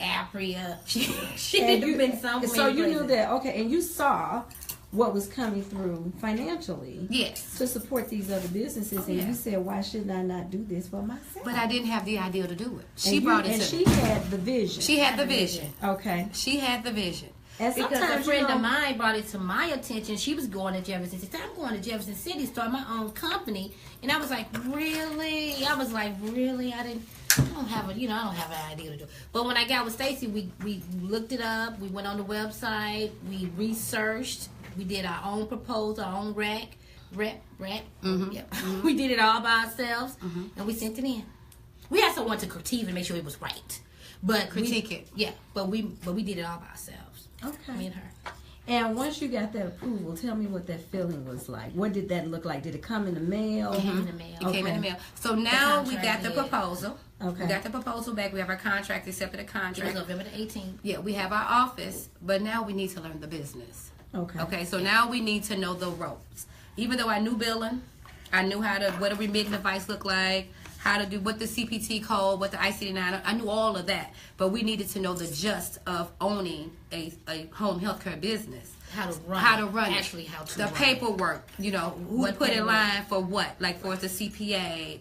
Apria. She
And
had been so many
so you knew
places.
that, okay, and you saw what was coming through financially
Yes.
to support these other businesses, and
yeah.
you said, why shouldn't I not do this for myself?
But I didn't have the idea to do it. She
And
brought
you,
it
and
to
she
me.
had the vision.
She had the vision.
Okay.
She had the vision.
And
Because a
sometimes,
friend
you know,
of mine brought it to my attention. She was going to Jefferson City. I'm going to Jefferson City, start my own company. And I was like, really? I don't have an idea to do it. But when I got with Stacy, we looked it up. We went on the website. We researched. We did our own proposal, our own rep.
Mm-hmm.
Yep. We did it all by ourselves, and we sent it in. We had someone to critique and make sure it was right. But
Critique it.
Yeah, but we did it all by ourselves.
Okay.
Me and her.
And once you got that approval, tell me what that feeling was like. What did that look like? Did it come in the mail?
It came in the mail.
It came in the
Okay.
mail. So now we
contract
got the
did.
proposal.
Okay.
We got the proposal back. We have our contract, accepted the
It was
contract.
November the 18th.
Yeah, we have our office, but now we need to learn the business.
Okay.
Okay, so now we need to know the ropes. Even though I knew billing, I knew what a remitting device looked like, how to do what the CPT code, what the ICD-9, I knew all of that. But we needed to know the gist of owning a home healthcare business.
How to run it. Actually, how to
the
run it.
paperwork, who
What
put in
paperwork?
line for what, like for the CPA,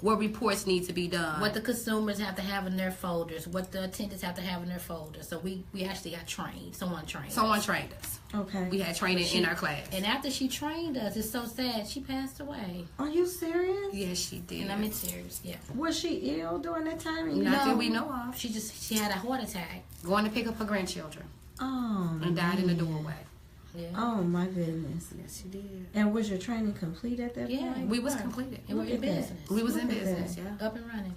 what reports need to be done.
What the consumers have to have in their folders, what the attendants have to have in their folders. So we actually got trained. Someone trained us.
Okay.
We had training in our class.
And after she trained us, it's so sad, she passed away.
Are you serious?
Yes, she did.
And I'm serious, yeah.
Was she ill during that time?
Not that we know of.
She had a heart attack.
Going to pick up her grandchildren
Oh.
and died in the
man.
doorway.
Yeah.
Oh my goodness.
Yes, she did.
And was your training complete at that
Yeah.
point?
We was
were.
completed.
And we're
Look
in
at that.
business.
We was in
Look at
business,
that.
yeah.
Up and running.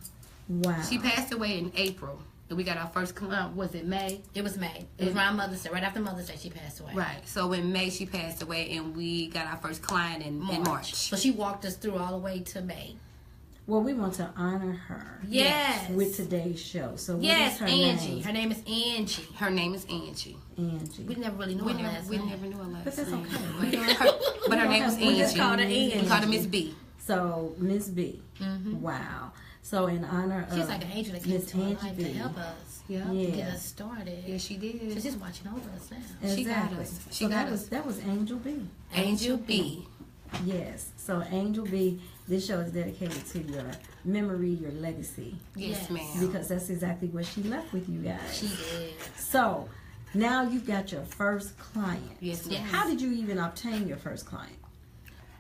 Wow.
She passed away in April. And we got our first, was it May?
It was May. It was around Mother's Day. Right after Mother's Day, she passed away.
Right. So in May, she passed away, and we got our first client in March.
So she walked us through all the way to May.
Well, we want to honor her.
Yes.
With today's show. So what
Yes,
is her
Angie.
name?
Her name is Angie.
Her name is Angie.
Angie.
We never really knew her last
We
name.
never knew her last
But that's
name.
okay.
But her name was
We just
Angie.
called her Angie.
We called her Miss B.
So Miss B.
Mm-hmm.
Wow. So in honor of
She's like an angel that came
Miss
into our
Angie
life
B.
to help us.
Yeah.
To get
Yeah.
us started.
Yeah, she did.
So she's watching over us now.
She got
Exactly.
us. She
So
got
that
us.
that was Angel B.
Angel B.
Yes. So Angel B. This show is dedicated to your memory, your legacy,
Yes,
Yes.
ma'am.
because that's exactly what she left with you guys.
She did.
So now you've got your first client.
Yes, ma'am.
How did you even obtain your first client?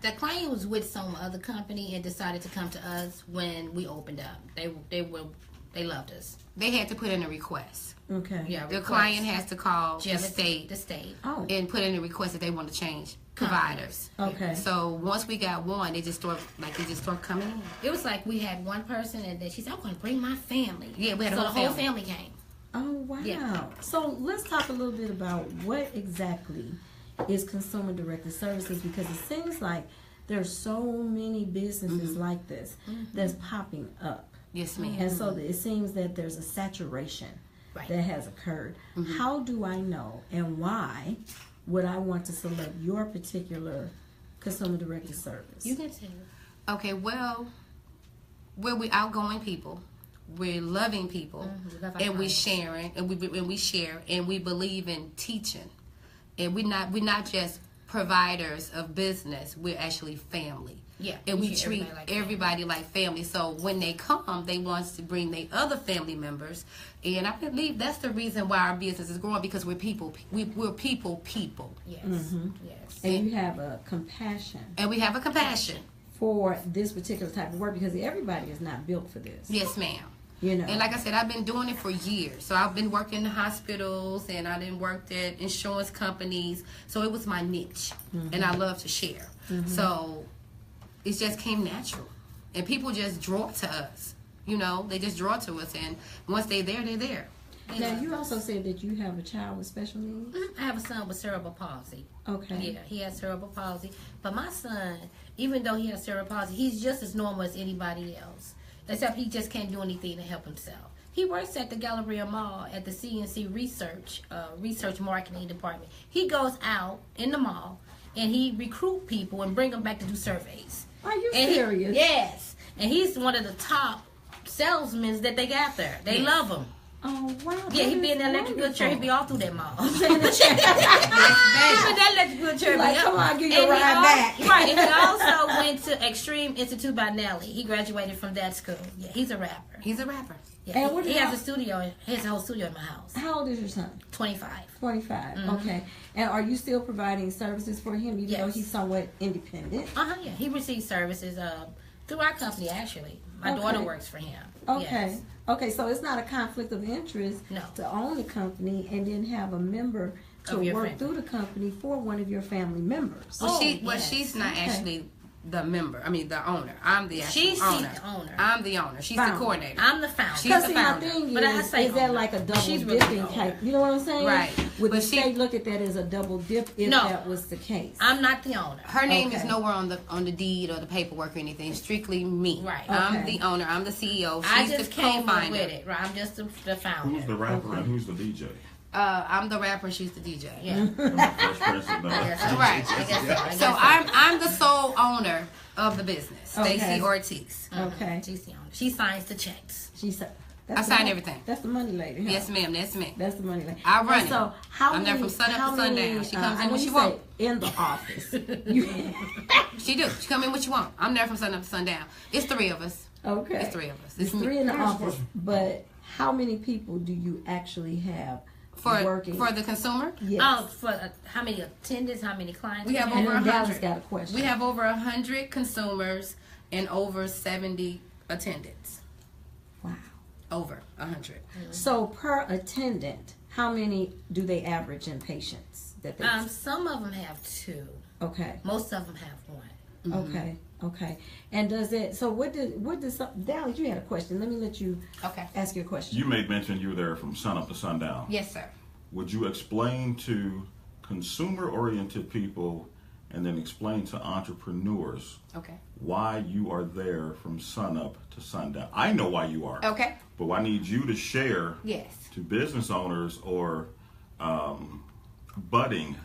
The client was with some other company and decided to come to us when we opened up. They loved us.
They had to put in a request.
Okay.
Yeah,
The
request.
client has to call the
Jealous-
state
The state.
Oh.
and put in a request that they want to change providers.
Okay.
So once we got one, they just start coming in.
It was like we had one person and then she said, I'm going to bring my family.
Yeah, we had a
so
whole
the whole
family.
family came.
Oh, wow.
Yeah.
So let's talk a little bit about what exactly is consumer directed services, because it seems like there's so many businesses like this that's popping up.
Yes, ma'am.
And so it seems that there's a saturation
Right.
that has occurred. How do I know and why would I want to select your particular consumer directed service?
You can tell.
Okay, well, we're outgoing people. We're loving people,
We love our
and we
clients.
sharing, and we share, and we believe in teaching. And we're not just providers of business. We're actually family.
Yeah,
and
we
we
treat
treat
everybody like family.
everybody like family. So when they come, they want to bring their other family members, and I believe that's the reason why our business is growing, because we're people. We're people.
Yes. Yes.
And you have a compassion
And we have a compassion.
for this particular type of work, because everybody is not built for this.
Yes, ma'am.
You know.
And like I said, I've been doing it for years. So I've been working in hospitals, and I done worked at insurance companies. So it was my niche, and I love to share. So it just came natural, and people just draw to us. You know, they just draw to us, and once they're there, they're there.
Now, you also said that you have a child with special needs.
I have a son with cerebral palsy.
Okay.
Yeah, he has cerebral palsy. But my son, even though he has cerebral palsy, he's just as normal as anybody else. Except he just can't do anything to help himself. He works at the Galleria Mall at the CNC Research Marketing Department. He goes out in the mall and he recruit people and bring them back to do surveys.
Are you
And
serious?
Yes. And he's one of the top salesmen that they got there. They love him.
Oh, wow.
Yeah, he
that
be in
is
that electrical chair. He be
wonderful.
all through that mall. He be in that electrical chair.
Like,
be up.
come on, give you a
And he
ride back.
Right, and he also went to Extreme Institute by Nelly. He graduated from that school. Yeah, he's a rapper.
He's a rapper.
Yeah,
And what
he
did
has
I-
a studio. He has a whole studio in my house.
How old is your son?
25.
25. Okay. And are you still providing services for him, even though
Yes.
he's somewhat independent?
Yeah, he receives services through our company. Actually, my
Okay.
daughter works for him.
Okay.
Yes.
Okay, so it's not a conflict of interest
No.
to own a company and then have a member to
Of your
work
family.
through the company for one of your family members.
Oh, yes.
She's not
Okay.
actually the member. I mean, the owner. I'm the actual
She's
owner.
the owner.
I'm the owner. She's
Founder.
the coordinator.
I'm the founder.
She's
Because
the
see, my
founder.
thing
But I
is
say
that
owner.
like a double
She's really
dipping
the owner.
type? You know what I'm saying?
Right.
Would
But
the
she-
state look at that as a double dip if
No.
that was the case?
I'm not the owner.
Her name is
Okay.
nowhere on the deed or the paperwork or anything. Strictly me.
Right.
I'm
Okay.
the owner. I'm the CEO. She's
I just
the
came up
co-finder.
with it. Right. I'm just the founder.
Who's the rapper and who's the DJ?
I'm the rapper. She's the DJ.
Yeah.
Fresh Prince of
I guess so.
Right.
I guess so. I guess
So I'm the sole owner of the business.
Okay.
Stacy Artice.
Okay.
She's the owner. She signs the checks.
She said.
I sign everything.
That's the money lady. Huh?
Yes, ma'am. That's me.
That's the money lady.
I run
And
it.
So how
I'm there
many,
from sun up
how
to
many,
sundown. She comes
I
in
know
when
you
she
say
want.
in the office. You,
She do. She come in what you want. I'm there from sun up to sundown. It's 3 of us.
okay.
It's 3 of us.
It's
It's me.
3 in the office, but how many people do you actually have working?
For the consumer.
Yes.
Oh, for how many attendants? How many clients?
We have
and
over
then Dallas
100.
got a question.
We have over 100 consumers and over 70 attendants.
Wow.
Over 100.
So per attendant, how many do they average in patients that they?
Some of them have 2.
Okay.
Most of them have 1.
Okay. Okay. And does it? So what does Dallas? You had a question. Let me let you
Okay.
ask your question.
You made mention you were there from sun up to sundown.
Yes, sir.
Would you explain to consumer-oriented people and then explain to entrepreneurs
Okay.
why you are there from sunup to sundown. I know why you are.
Okay.
But I need you to share
Yes.
to business owners or budding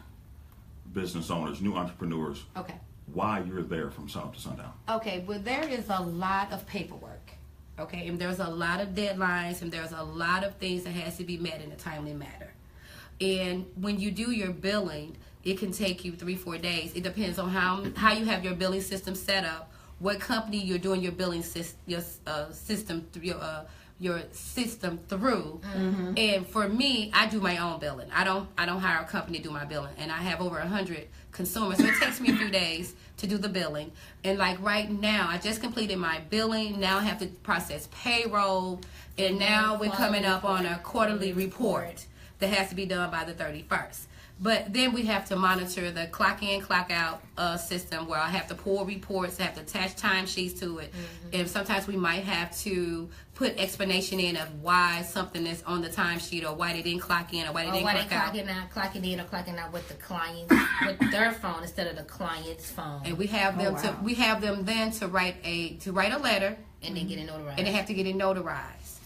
business owners, new entrepreneurs,
Okay.
why you're there from sunup to sundown.
Okay, well, there is a lot of paperwork, okay, and there's a lot of deadlines, and there's a lot of things that has to be met in a timely manner. And when you do your billing, it can take you 3-4 days. It depends on how you have your billing system set up, what company you're doing your billing system your system through. And for me, I do my own billing. I don't hire a company to do my billing, and I have over 100 consumers, so it takes me a few days to do the billing. And like right now, I just completed my billing. Now I have to process payroll, and now we're coming up on a quarterly report that has to be done by the 31st. But then we have to monitor the clock in, clock out system, where I have to pull reports, I have to attach timesheets to it. And sometimes we might have to put explanation in of why something is on the timesheet, or why they didn't clock in, or why they didn't clock out.
Clocking in or clocking out with the client, with their phone instead of the client's phone.
And we have them to write a letter,
and then get it notarized.
and they have to get it notarized.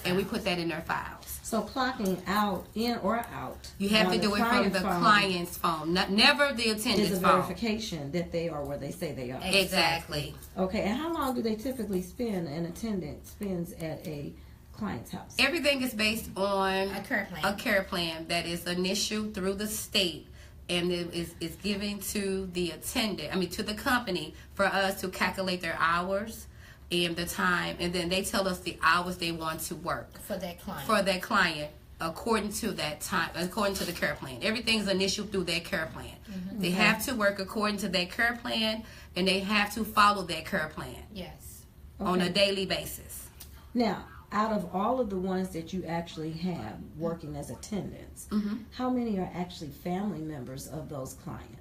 And we put that in their files.
So clocking out, in or out,
You have to do it from the client's phone, never the attendant's
is a
phone.
verification that they are where they say they are.
Exactly.
Okay, and how long do they typically spend, an attendant spends at a client's house?
Everything is based on
A care plan.
a care plan that is initialed through the state, and it is given to the attendant, to the company, for us to calculate their hours and the time, and then they tell us the hours they want to work
for that client.
according to that time, according to the care plan. Everything's initialed through their care plan. They have to work according to their care plan, and they have to follow their care plan
Yes.
on a daily basis.
Now, out of all of the ones that you actually have working as attendants, how many are actually family members of those clients?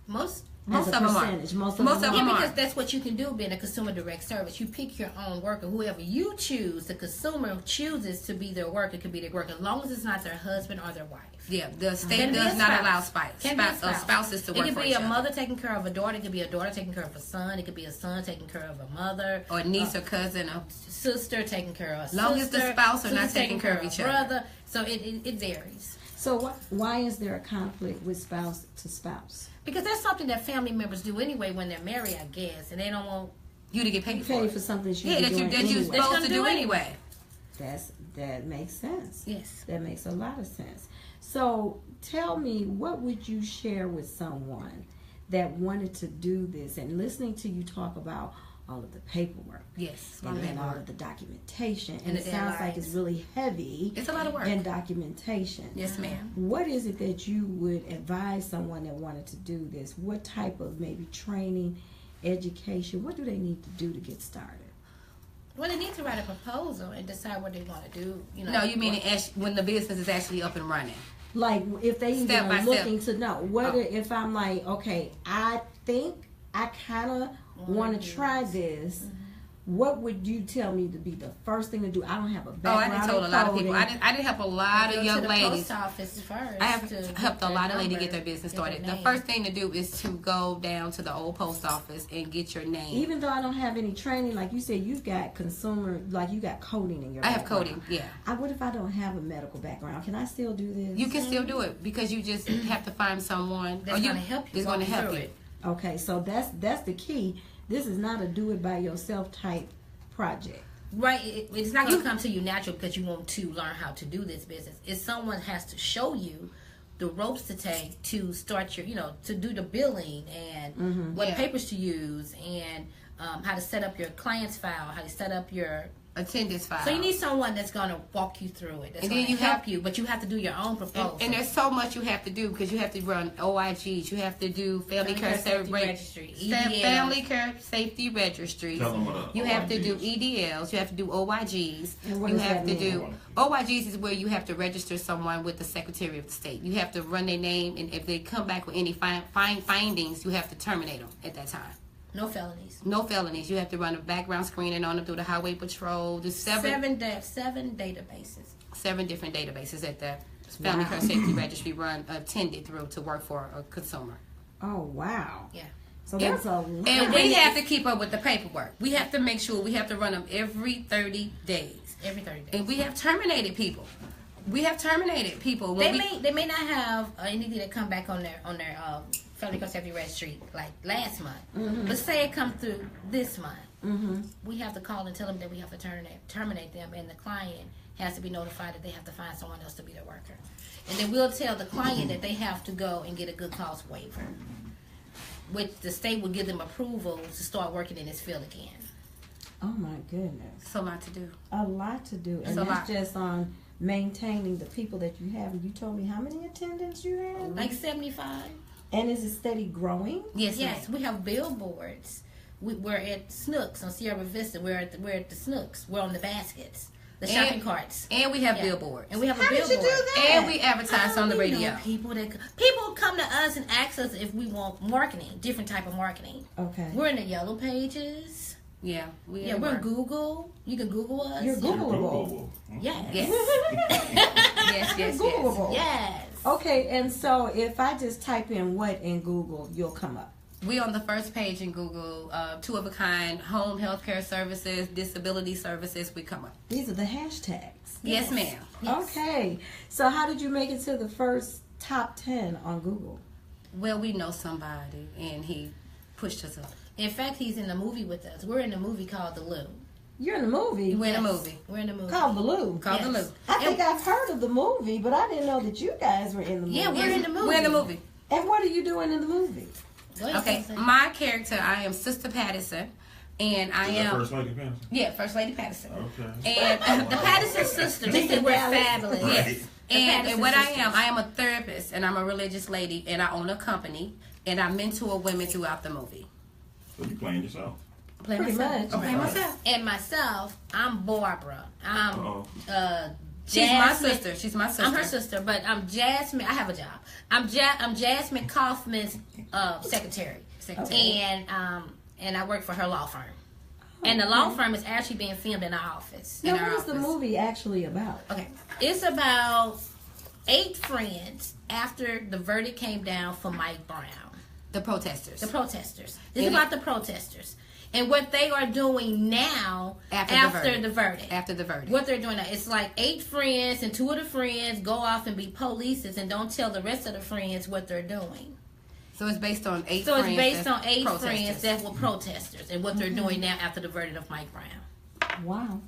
Most
Most of them are.
Most of
Most
them
of them
are.
are.
because that's what you can do being a consumer direct service. You pick your own worker. Whoever you choose, the consumer chooses to be their worker, could be their worker, as long as it's not their husband or their wife.
Yeah, the state
Can be
does
a
not
spouse.
allow
Can be a spouse.
spouses to work
It
for
could be
each
a
other.
mother taking care of a daughter. It could be a daughter taking care of a son. It could be a son taking care of a mother.
Or niece or cousin. Or
Sister taking care of a
Long as the
sister,
spouse are not
sister
taking care of each other.
brother. So it varies.
So why is there a conflict with spouse to spouse?
Because that's something that family members do anyway when they're married, I guess. And they don't want...
you to get paid
You
for
pay
it.
for something that you
Yeah, that
doing
you're
anyway.
supposed
gonna
to
do
do
anyway.
anyway.
That makes sense.
Yes.
That makes a lot of sense. So tell me, what would you share with someone that wanted to do this, and listening to you talk about all of the paperwork
Yes.
and then all of the documentation, and
And
it
the
sounds like
deadlines.
it's really heavy
It's a lot of work.
in documentation.
Yes, ma'am.
What is it that you would advise someone that wanted to do this? What type of maybe training, education, what do they need to do to get started?
Well, they need to write a proposal and decide what they want to do.
No, you mean when the business is actually up and running.
Like, if they even
Step by
are
step.
looking to know, what
Oh.
if I'm like, okay, I think I kind of want to try this. What would you tell me to be the first thing to do? I don't have a
Oh,
background
I done told a
in
lot of people.
coding.
I did help a lot
Go
of young
to the
ladies.
post office first.
I have
to
helped
get
a lot
their
of ladies
number,
get their business
get their
started. The
name.
first thing to do is to go down to the old post office and get your name.
Even though I don't have any training, like you said, you've got consumer, like you got coding in your
I have
background.
coding, yeah.
What if I don't have a medical background? Can I still do this?
You can still do it because you just have to find someone
That's gonna help you
That's going to
walk
help
through
you.
it.
Okay, so that's the key. This is not a do it by yourself type project.
Right, it's not going to come to you natural because you want to learn how to do this business. It's someone has to show you the ropes to take to start your, to do the billing and what
Yeah.
papers to use and how to set up your client's file, how to set up your...
Attendance file.
So you need someone that's going to walk you through it. That's
And
going
then
to
you
help you, but you have to do your own proposal.
and there's so much you have to do because you have to run OIGs, you have to do Family Care
Safety
Registry,
EDLs.
Family Care Safety Registries.
Tell them what
You have to do
OIGs.
EDLs, you have to do OIGs.
And what
You
does
have
that
to
mean?
do OIGs is where you have to register someone with the Secretary of the State. You have to run their name, and if they come back with any findings, you have to terminate them at that time.
No felonies.
No felonies. You have to run a background screening on them through the Highway Patrol. There's seven
databases.
different databases that the Family Care Safety Registry attended through to work for a consumer.
Oh, wow.
Yeah.
So that's a lot.
And we have to keep up with the paperwork. We have to make sure we have to run them every 30 days.
Every 30 days.
And we have terminated people. We have terminated people. When
They may not have anything to come back on their felony contempt registry like last month.
Mm-hmm.
But say it comes through this month. We have to call and tell them that we have to terminate them, and the client has to be notified that they have to find someone else to be their worker. And then we'll tell the client that they have to go and get a good cause waiver, which the state will give them approval to start working in this field again.
Oh my goodness.
it's a lot to do.
A lot to do. And
a
that's
lot.
just on maintaining the people that you have. And you told me how many attendants you have?
Like 75.
And is it steady growing?
Yes, we have billboards. We're at Snooks on Sierra Vista. We're at the Snooks. We're on the baskets, the shopping carts,
And we have billboards.
and we have a
How did
billboard.
you do that?
And we advertise on the
We
radio.
know people come to us and ask us if we want marketing, different type of marketing.
Okay.
We're in the yellow pages.
Yeah,
We're in Google. You can Google us.
You're
You're
Googleable.
Googleable.
Yes.
Yes.
Googleable.
Yes.
Okay, and so if I just type in what in Google, you'll come up.
We on the first page in Google, two of a kind, home health care services, disability services, we come up.
These are the hashtags.
Yes, ma'am.
Okay. So how did you make it to the first top 10 on Google?
Well, we know somebody, and he pushed us up.
In fact, he's in the movie with us. We're in the movie called The Lou.
You're in the movie
We're in a
Yes.
movie.
We're in the movie.
called The Lou.
Called The
Yes.
Lou.
I think I've heard of the movie, but I didn't know that you guys were in the movie.
Yeah, we're in the movie.
We're in the movie.
And what are you doing in the movie?
Go ahead,
Okay,
Stacy.
my character, I am Sister Patterson, and I
Is that
am
First Lady Patterson?
yeah, First Lady Patterson.
Okay.
And
The Patterson sisters. They said we're fabulous.
Right.
yes, and
Patterson
what I
sisters.
am a therapist, and I'm a religious lady, and I own a company, and I mentor women throughout the movie.
So you playing yourself?
Play
Pretty
myself.
much.
Okay, myself.
And myself, I'm Barbara. I'm
Uh-oh.
She's my
Jasmine-
sister. She's my sister.
I'm her sister, but I'm Jasmine. I have a job. I'm Jasmine Kaufman's secretary, and I work for her law firm. And the law firm is actually being filmed in our office.
Now,
in our
what is the
office.
movie actually about?
Okay, it's about 8 friends after the verdict came down for Mike Brown.
The protesters.
The protesters. It's
And
about the protesters and what they are doing now after the verdict.
After the verdict.
What they're doing now, it's like 8 friends, and 2 of the friends go off and be polices and don't tell the rest of the friends what they're doing.
So it's based on 8
So
friends.
it's based
that's
on 8
protesters.
friends that were protesters and what they're doing now after the verdict of Mike Brown.
Wow.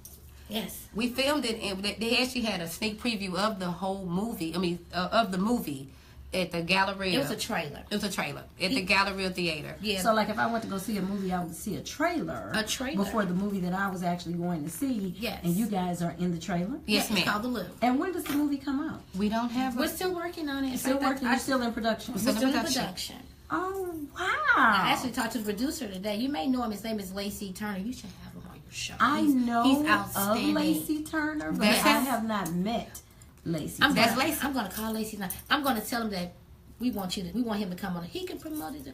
Yes.
We filmed it, and they actually had a sneak preview of the whole movie. I mean, of the movie at the Galleria.
It was a trailer.
It was a trailer at the Galleria Theater.
Yeah.
So, like, if I went to go see a movie, I would see a trailer.
A trailer.
Before the movie that I was actually going to see.
Yes.
And you guys are in the trailer?
Yes,
It's
ma'am.
called The Lou.
And when does the movie come out?
We don't have.
We're still working on it. In
Still
fact,
working?
I-
You're still in production?
We're still in
production.
production.
Oh, wow.
I actually talked to the producer today. You may know him. His name is Lacey Turner. You should have him on your show.
I know
he's
of
outstanding.
Lacey Turner, but
That's
I
his-
have not met Lacey.
I'm
That's
gonna,
Lacey.
I'm gonna call Lacey now. I'm gonna tell him that we want him to come on. He can promote it.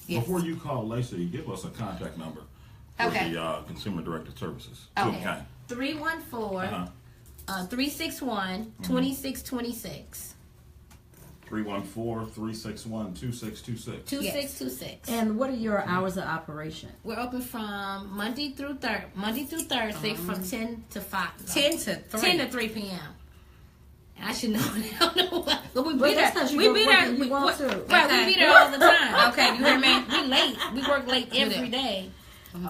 Yes.
Before you call Lacey, give us a contact number for
Okay.
the Consumer Directed Services.
Okay.
314 361 2626
314-361-2626.
2626.
And what are your hours of operation?
We're open from Monday through Thursday from 10 to 5.
10 to 3.
10 to 3 p.m. I should know. I don't know what. But we
Well,
beat
that's
her.
'cause you
We
go
beat
work
her.
when you want to.
Right,
Okay.
we beat her all the time.
Okay, you hear me?
We late. We work late every day.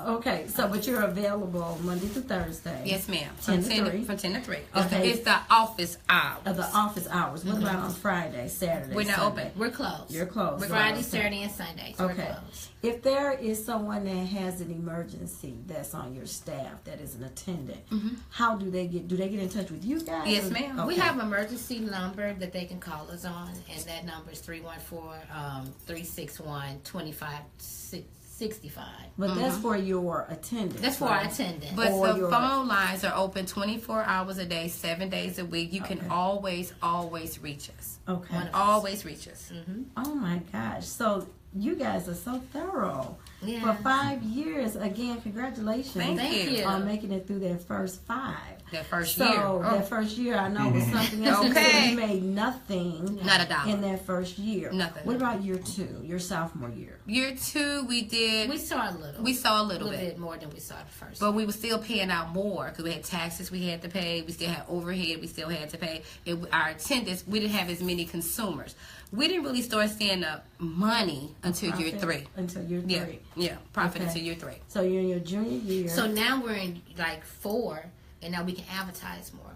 Okay, so but you're available Monday to Thursday.
Yes, ma'am.
10 to 3.
From 10 to 3.
Okay.
It's the office hours.
Of the office hours. What about on Friday, Saturday?
We're not
Sunday?
open.
We're closed.
You're closed.
Friday,
Okay.
Saturday, and Sunday. So
Okay.
we're closed.
If there is someone that has an emergency that's on your staff that is an attendant, how do they get in touch with you guys?
Yes,
Or-
ma'am.
Okay.
We have an emergency number that they can call us on, and that number is 314-361-2565.
But that's for your attendants.
That's for our attendants.
But
Or
the
your-
phone lines are open 24 hours a day, 7 days a week. You can
Okay.
always reach us.
Okay.
Always reach us.
Oh my gosh. So you guys are so thorough. for 5 years. Again, congratulations.
Thank you.
On making it through that first 5.
That first
So
year.
that first year, I know was something else.
Okay.
You made nothing.
Not a dollar.
In that first year.
Nothing.
What about year 2, your sophomore year?
Year 2, we
saw a little.
We saw a
little
little
bit more than we saw the first.
But we were still paying out more because we had taxes we had to pay. We still had overhead we still had to pay. Our attendance, we didn't have as many consumers. We didn't really start seeing the money until year 3.
Until year 3.
Yeah, profit
Okay.
until year 3.
So you're in your junior year.
So now we're in like 4, and now we can advertise more.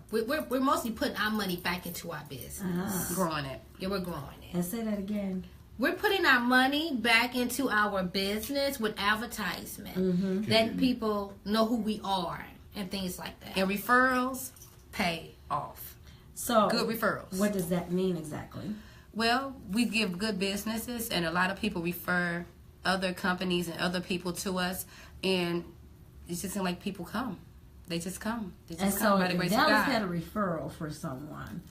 We're mostly putting our money back into our business.
Growing it.
Yeah, we're growing it.
And say that again.
We're putting our money back into our business with advertisement. Letting people know who we are and things like that.
And referrals pay off.
So
Good referrals.
What does that mean exactly?
Well, we give good businesses, and a lot of people refer other companies and other people to us, and it's just like people come. They just come. They just
And
come
so
by the
if
grace of
Dallas
God.
had a referral for someone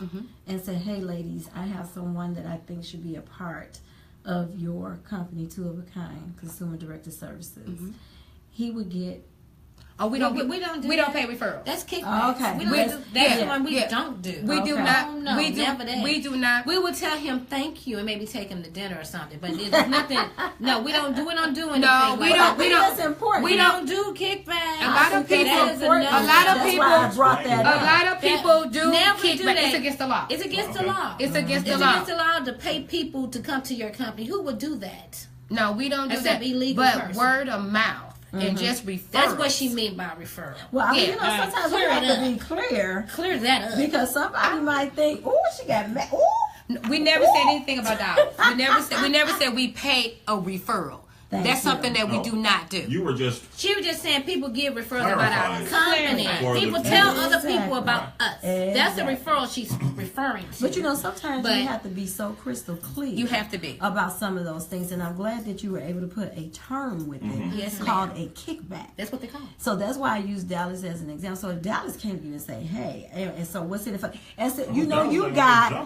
and said, hey, ladies, I have someone that I think should be a part of your company, Two of a Kind, Consumer Directed Services, he would get...
Oh, we don't pay referrals.
That's kickbacks.
Okay.
That's the one we don't do.
We do
Okay.
not.
No,
we do.
never that.
We do not.
We would tell him thank you and maybe take him to dinner or something. But there's nothing. No, we don't do anything.
No,
like
we
that.
don't.
I think that's important.
We don't do kickbacks.
A lot of people-
That is
a lot of
That's
people-
why I brought that
A
up.
lot of people do
Never
kickback.
do that.
It's against the law.
It's against the
Okay.
law.
It's against the
It's
law.
against the law to pay people to come to your company. Who would do that?
No, we don't do
Except
that.
illegal
But
person.
word of mouth and just referrals.
That's what she meant by referral.
Well, I mean,
Yeah.
sometimes we
Clear
have
it
to
up.
be clear
Clear that up.
because somebody might think, oh, she got mad. Ooh.
We never said anything about dollars. We never said we pay a referral.
Thank
That's
you.
something that we
No.
do not do.
You were just
She was just saying people give referrals about our
Clarify.
company.
For the
People tell
people.
other people about us. That's the
Exactly.
referral she's referring to.
But you know, sometimes
But-
you have to be so crystal clear.
You have to be.
About some of those things, and I'm glad that you were able to put a term with it.
Yes,
called a kickback.
That's what they call it.
So that's why I use Dallas as an example. So if Dallas came to you and say, "Hey," and so what's in it for? And so, you know, you got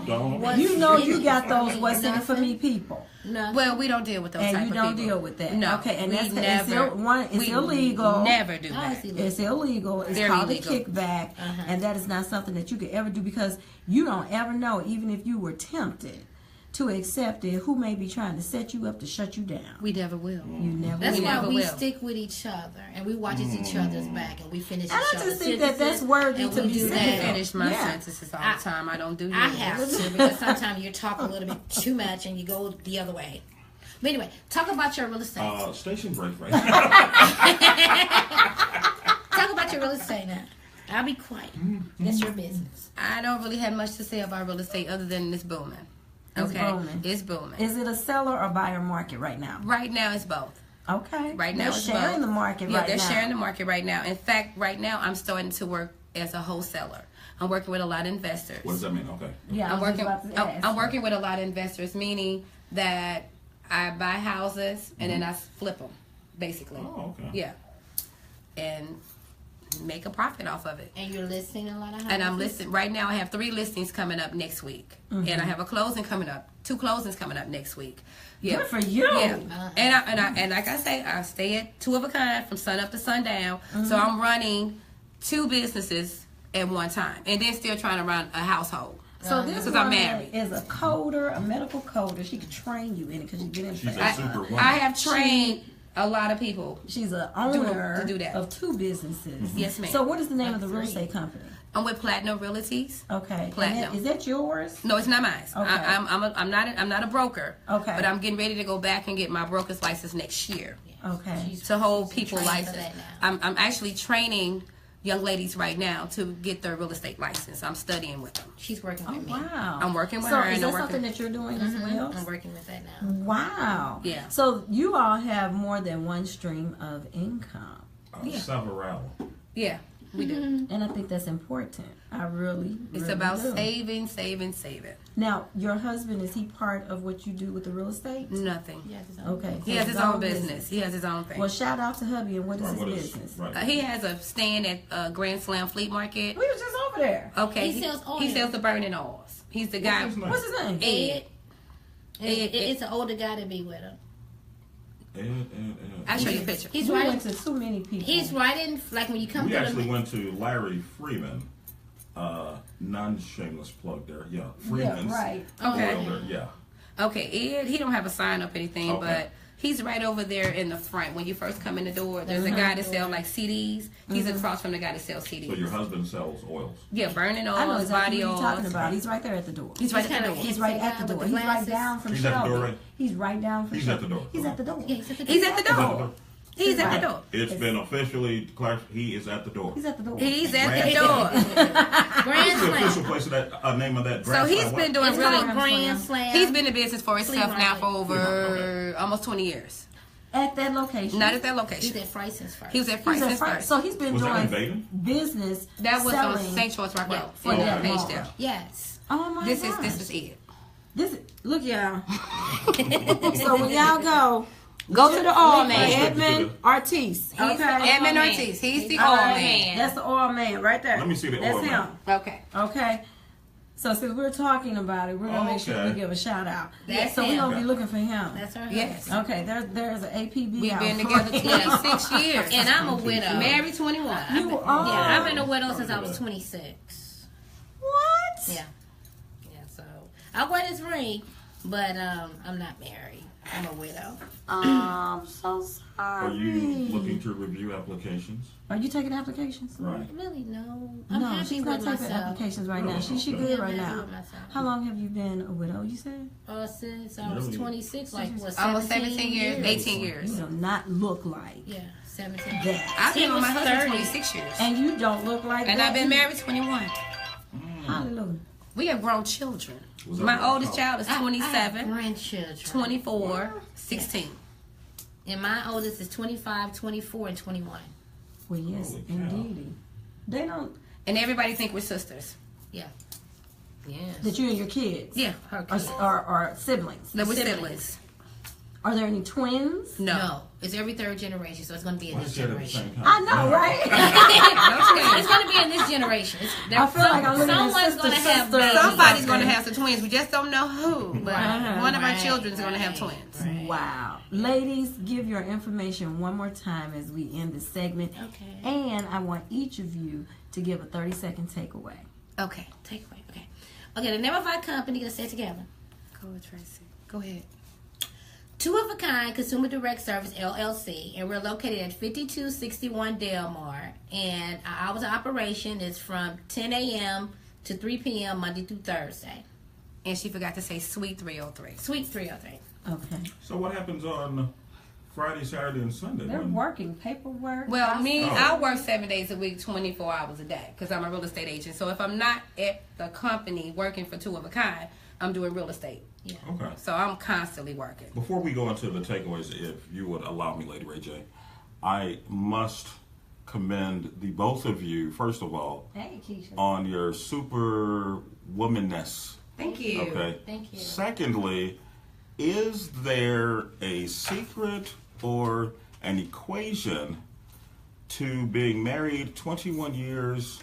those what's in it for me people,
No.
Well, we don't deal with those type
and you
of
don't
people.
deal with that.
No.
Okay, and
we
that's
never.
it's
we
illegal.
Never do
How is
that.
he illegal?
It's illegal. It's
Very
called
illegal.
a kickback, and that is not something that you could ever do because you don't ever know, even if you were tempted to accept it, who may be trying to set you up to shut you down.
We never will.
You never
That's
will.
why
never
we
will.
stick with each other and we watch each other's back and we finish each
And I
other's
just think that that's
sentences,
worthy
and
to
we
be
do
said.
I
that.
finish my
Yeah.
sentences all the time. I don't do
I
yours.
have to because sometimes you talk a little bit too much and you go the other way. But anyway, talk about your real estate.
station break right
Talk about your real estate now. I'll be quiet. That's your business.
I don't really have much to say about real estate other than it's booming.
It's
Okay,
booming.
it's booming.
Is it a seller or buyer market right now?
Right now, it's both.
Okay.
Right now,
they're
it's
sharing
both.
the market
Yeah,
right
they're
now.
sharing the market right now. In fact, right now, I'm starting to work as a wholesaler. I'm working with a lot of investors.
What does that mean? Okay.
Yeah,
I'm working.
I'm
I'm working with a lot of investors, meaning that I buy houses and then I flip them, basically.
Oh, okay.
Yeah, and make a profit off of it.
And you're listing a lot of houses.
And I'm listing right now. I have 3 listings coming up next week, and I have a closing coming up. 2 closings coming up next week. Yeah,
Good for you.
Yeah, and like I say, I stay at Two of a Kind from sun up to sundown. So I'm running 2 businesses at one time, and then still trying to run a household.
So this
Because I'm
woman
married.
is a coder, a medical coder. She could train you in it because you get in.
She's a
I-
super woman.
I have trained a lot of people.
She's an owner
to do that.
of 2 businesses.
Yes, ma'am.
So what is the name of the real
3.
estate company?
I'm with Platinum Realties.
Okay.
Platinum.
And is that yours?
No, it's not mine.
Okay.
I'm not a broker.
Okay.
But I'm getting ready to go back and get my broker's license next year
Okay.
She's-
to hold
she's
people
training for
license.
that now.
I'm actually training young ladies right now to get their real estate license. I'm studying with them.
She's working
Oh
with me.
wow.
I'm working with
so
her
is
and
that
I'm working.
something that you're doing as well?
I'm working with that now.
Wow.
Yeah.
So you all have more than one stream of income.
Several.
Yeah, we do.
And I think that's important. I really
It's
really
about
do.
saving.
Now, your husband, is he part of what you do with the real estate?
Nothing.
Yes, it's
Okay.
He
so
has his
it's
own
all
business. He has his own thing.
Well, shout out to hubby. And what is his
What is-
business?
right.
He has a stand at Grand Slam Flea Market.
We was just over there.
Okay,
He sells oil.
He sells the burning oils. He's the guy.
What's his name?
What's his name?
Ed.
Ed.
It's an older guy to be with her.
I'll show you a picture.
He's
We
right.
went to so many people.
He's right in, like when you come
We
to
actually
the.
went to Larry Freeman, non-shameless plug there. Yeah, Freeman's.
right.
Okay.
Oil there, yeah.
Okay, Ed, he don't have a sign up anything,
Okay.
but he's right over there in the front. When you first come in the door, there's a guy that sells like CDs. He's across from the guy that sells CDs.
So your husband sells oils.
Yeah, burning
I know
oils,
exactly
body
what
oils.
you're talking about. He's right there at the door.
He's right at the
kinda-
door.
He's right at the door.
With
He's
the
right
glasses.
down from
He's at the
Shelby.
door, right?
He's right down from
He's
Shelby.
at the door.
He's at the door.
Yeah, he's at the
He's at the
He's at the
door.
door.
He's at
Right.
the door.
It's been officially declared he is at the door.
He's at the door.
He's at
Grand
the door.
Grand
What's the official
Slam.
place of that name of that?
So
Grand
he's
Slam?
been doing
It's
really.
called Grand Slam.
He's been in business for himself
Flea
now for
market.
over almost 20 years.
At that location.
Not at that
He's
location.
at Fryson's first.
He was at
He's
Price's
at
first.
So he's been
Was that in
doing
Baden?
business.
That was
selling.
on St. Charles Rock Road.
Yeah.
For the
Yeah.
page
Oh.
there.
Yes.
Oh my
This
gosh.
is it.
This look, y'all. So when y'all go to the oil man, Edmund Artice. Okay.
Edmund
man.
Ortiz. He's the
All
oil
right.
man.
That's the oil man right there.
Let me see the
That's
oil
him.
man.
Okay.
Okay. So since we're talking about it, we're gonna make sure
Okay.
we give a shout out.
That's
so we're
him.
gonna be looking for him.
That's our
Yes.
husband.
Okay, there's an APB.
We've
out
been
front.
together 26 years.
And I'm a widow.
Married 21.
You are.
Yeah, I've been a widow since I was 26.
What?
Yeah. Yeah, so I wear this ring, but I'm not married. I'm a widow.
So sorry.
Are you looking to review applications?
Are you taking applications?
Right.
Really, no. I'm
No,
happy
she's not
with
taking
myself.
applications right now.
No,
She
no.
good
I'm
right
happy
now.
with myself.
How long have you been a widow? You said
Since I was
Really?
26, like what,
Almost 17 years, 18
you
years.
do not look like
Yeah, 17.
that,
I've been
He
with my
was
husband
30.
26 years.
and you don't look like
And
that.
I've been married 21.
Hallelujah.
We have grown children.
Was that
My
what-
oldest child is
I have
27,
grandchildren.
24, 16.
And my oldest is 25, 24, and 21.
Well, yes,
Holy cow.
indeed. They don't.
And everybody think we're sisters.
Yeah. Yes.
That you and your kids.
Yeah.
Her
Or,
kids.
or siblings.
That we're
Siblings.
siblings.
Are there any twins?
No. It's every third generation, so it's going to be in
Why
this
is that at the
generation.
same time?
I know, right?
It's going to be in this generation.
I feel like I'm looking at
someone's going to
sister,
have
sister.
babies.
Somebody's going to have some twins. We just don't know who. But
Right.
one of our
Right.
children is going to have twins.
Right.
Wow. Ladies, give your information one more time as we end this segment.
Okay.
And I want each of you to give a 30-second takeaway.
Okay.
Take away. Okay. Okay, the name of our company is set together.
Go ahead, Tracy. Go ahead.
Two of a Kind Consumer Direct Service LLC, and we're located at 5261 Delmar. And our hours of operation is from 10 a.m. to 3 p.m. Monday through Thursday.
And she forgot to say Sweet 303.
Sweet 303.
Okay.
So what happens on Friday, Saturday, and Sunday?
They're
When-
working paperwork.
Well, me,
Oh.
I work 7 days a week, 24 hours a day, because I'm a real estate agent. So if I'm not at the company working for Two of a Kind, I'm doing real estate.
Yeah.
Okay.
So I'm constantly working.
Before we go into the takeaways, if you would allow me, Lady RaeJ, I must commend the both of you, first of all,
Hey, Keisha.
on your super womanness.
Thank you.
Okay.
Thank you.
Secondly, is there a secret or an equation to being married 21 years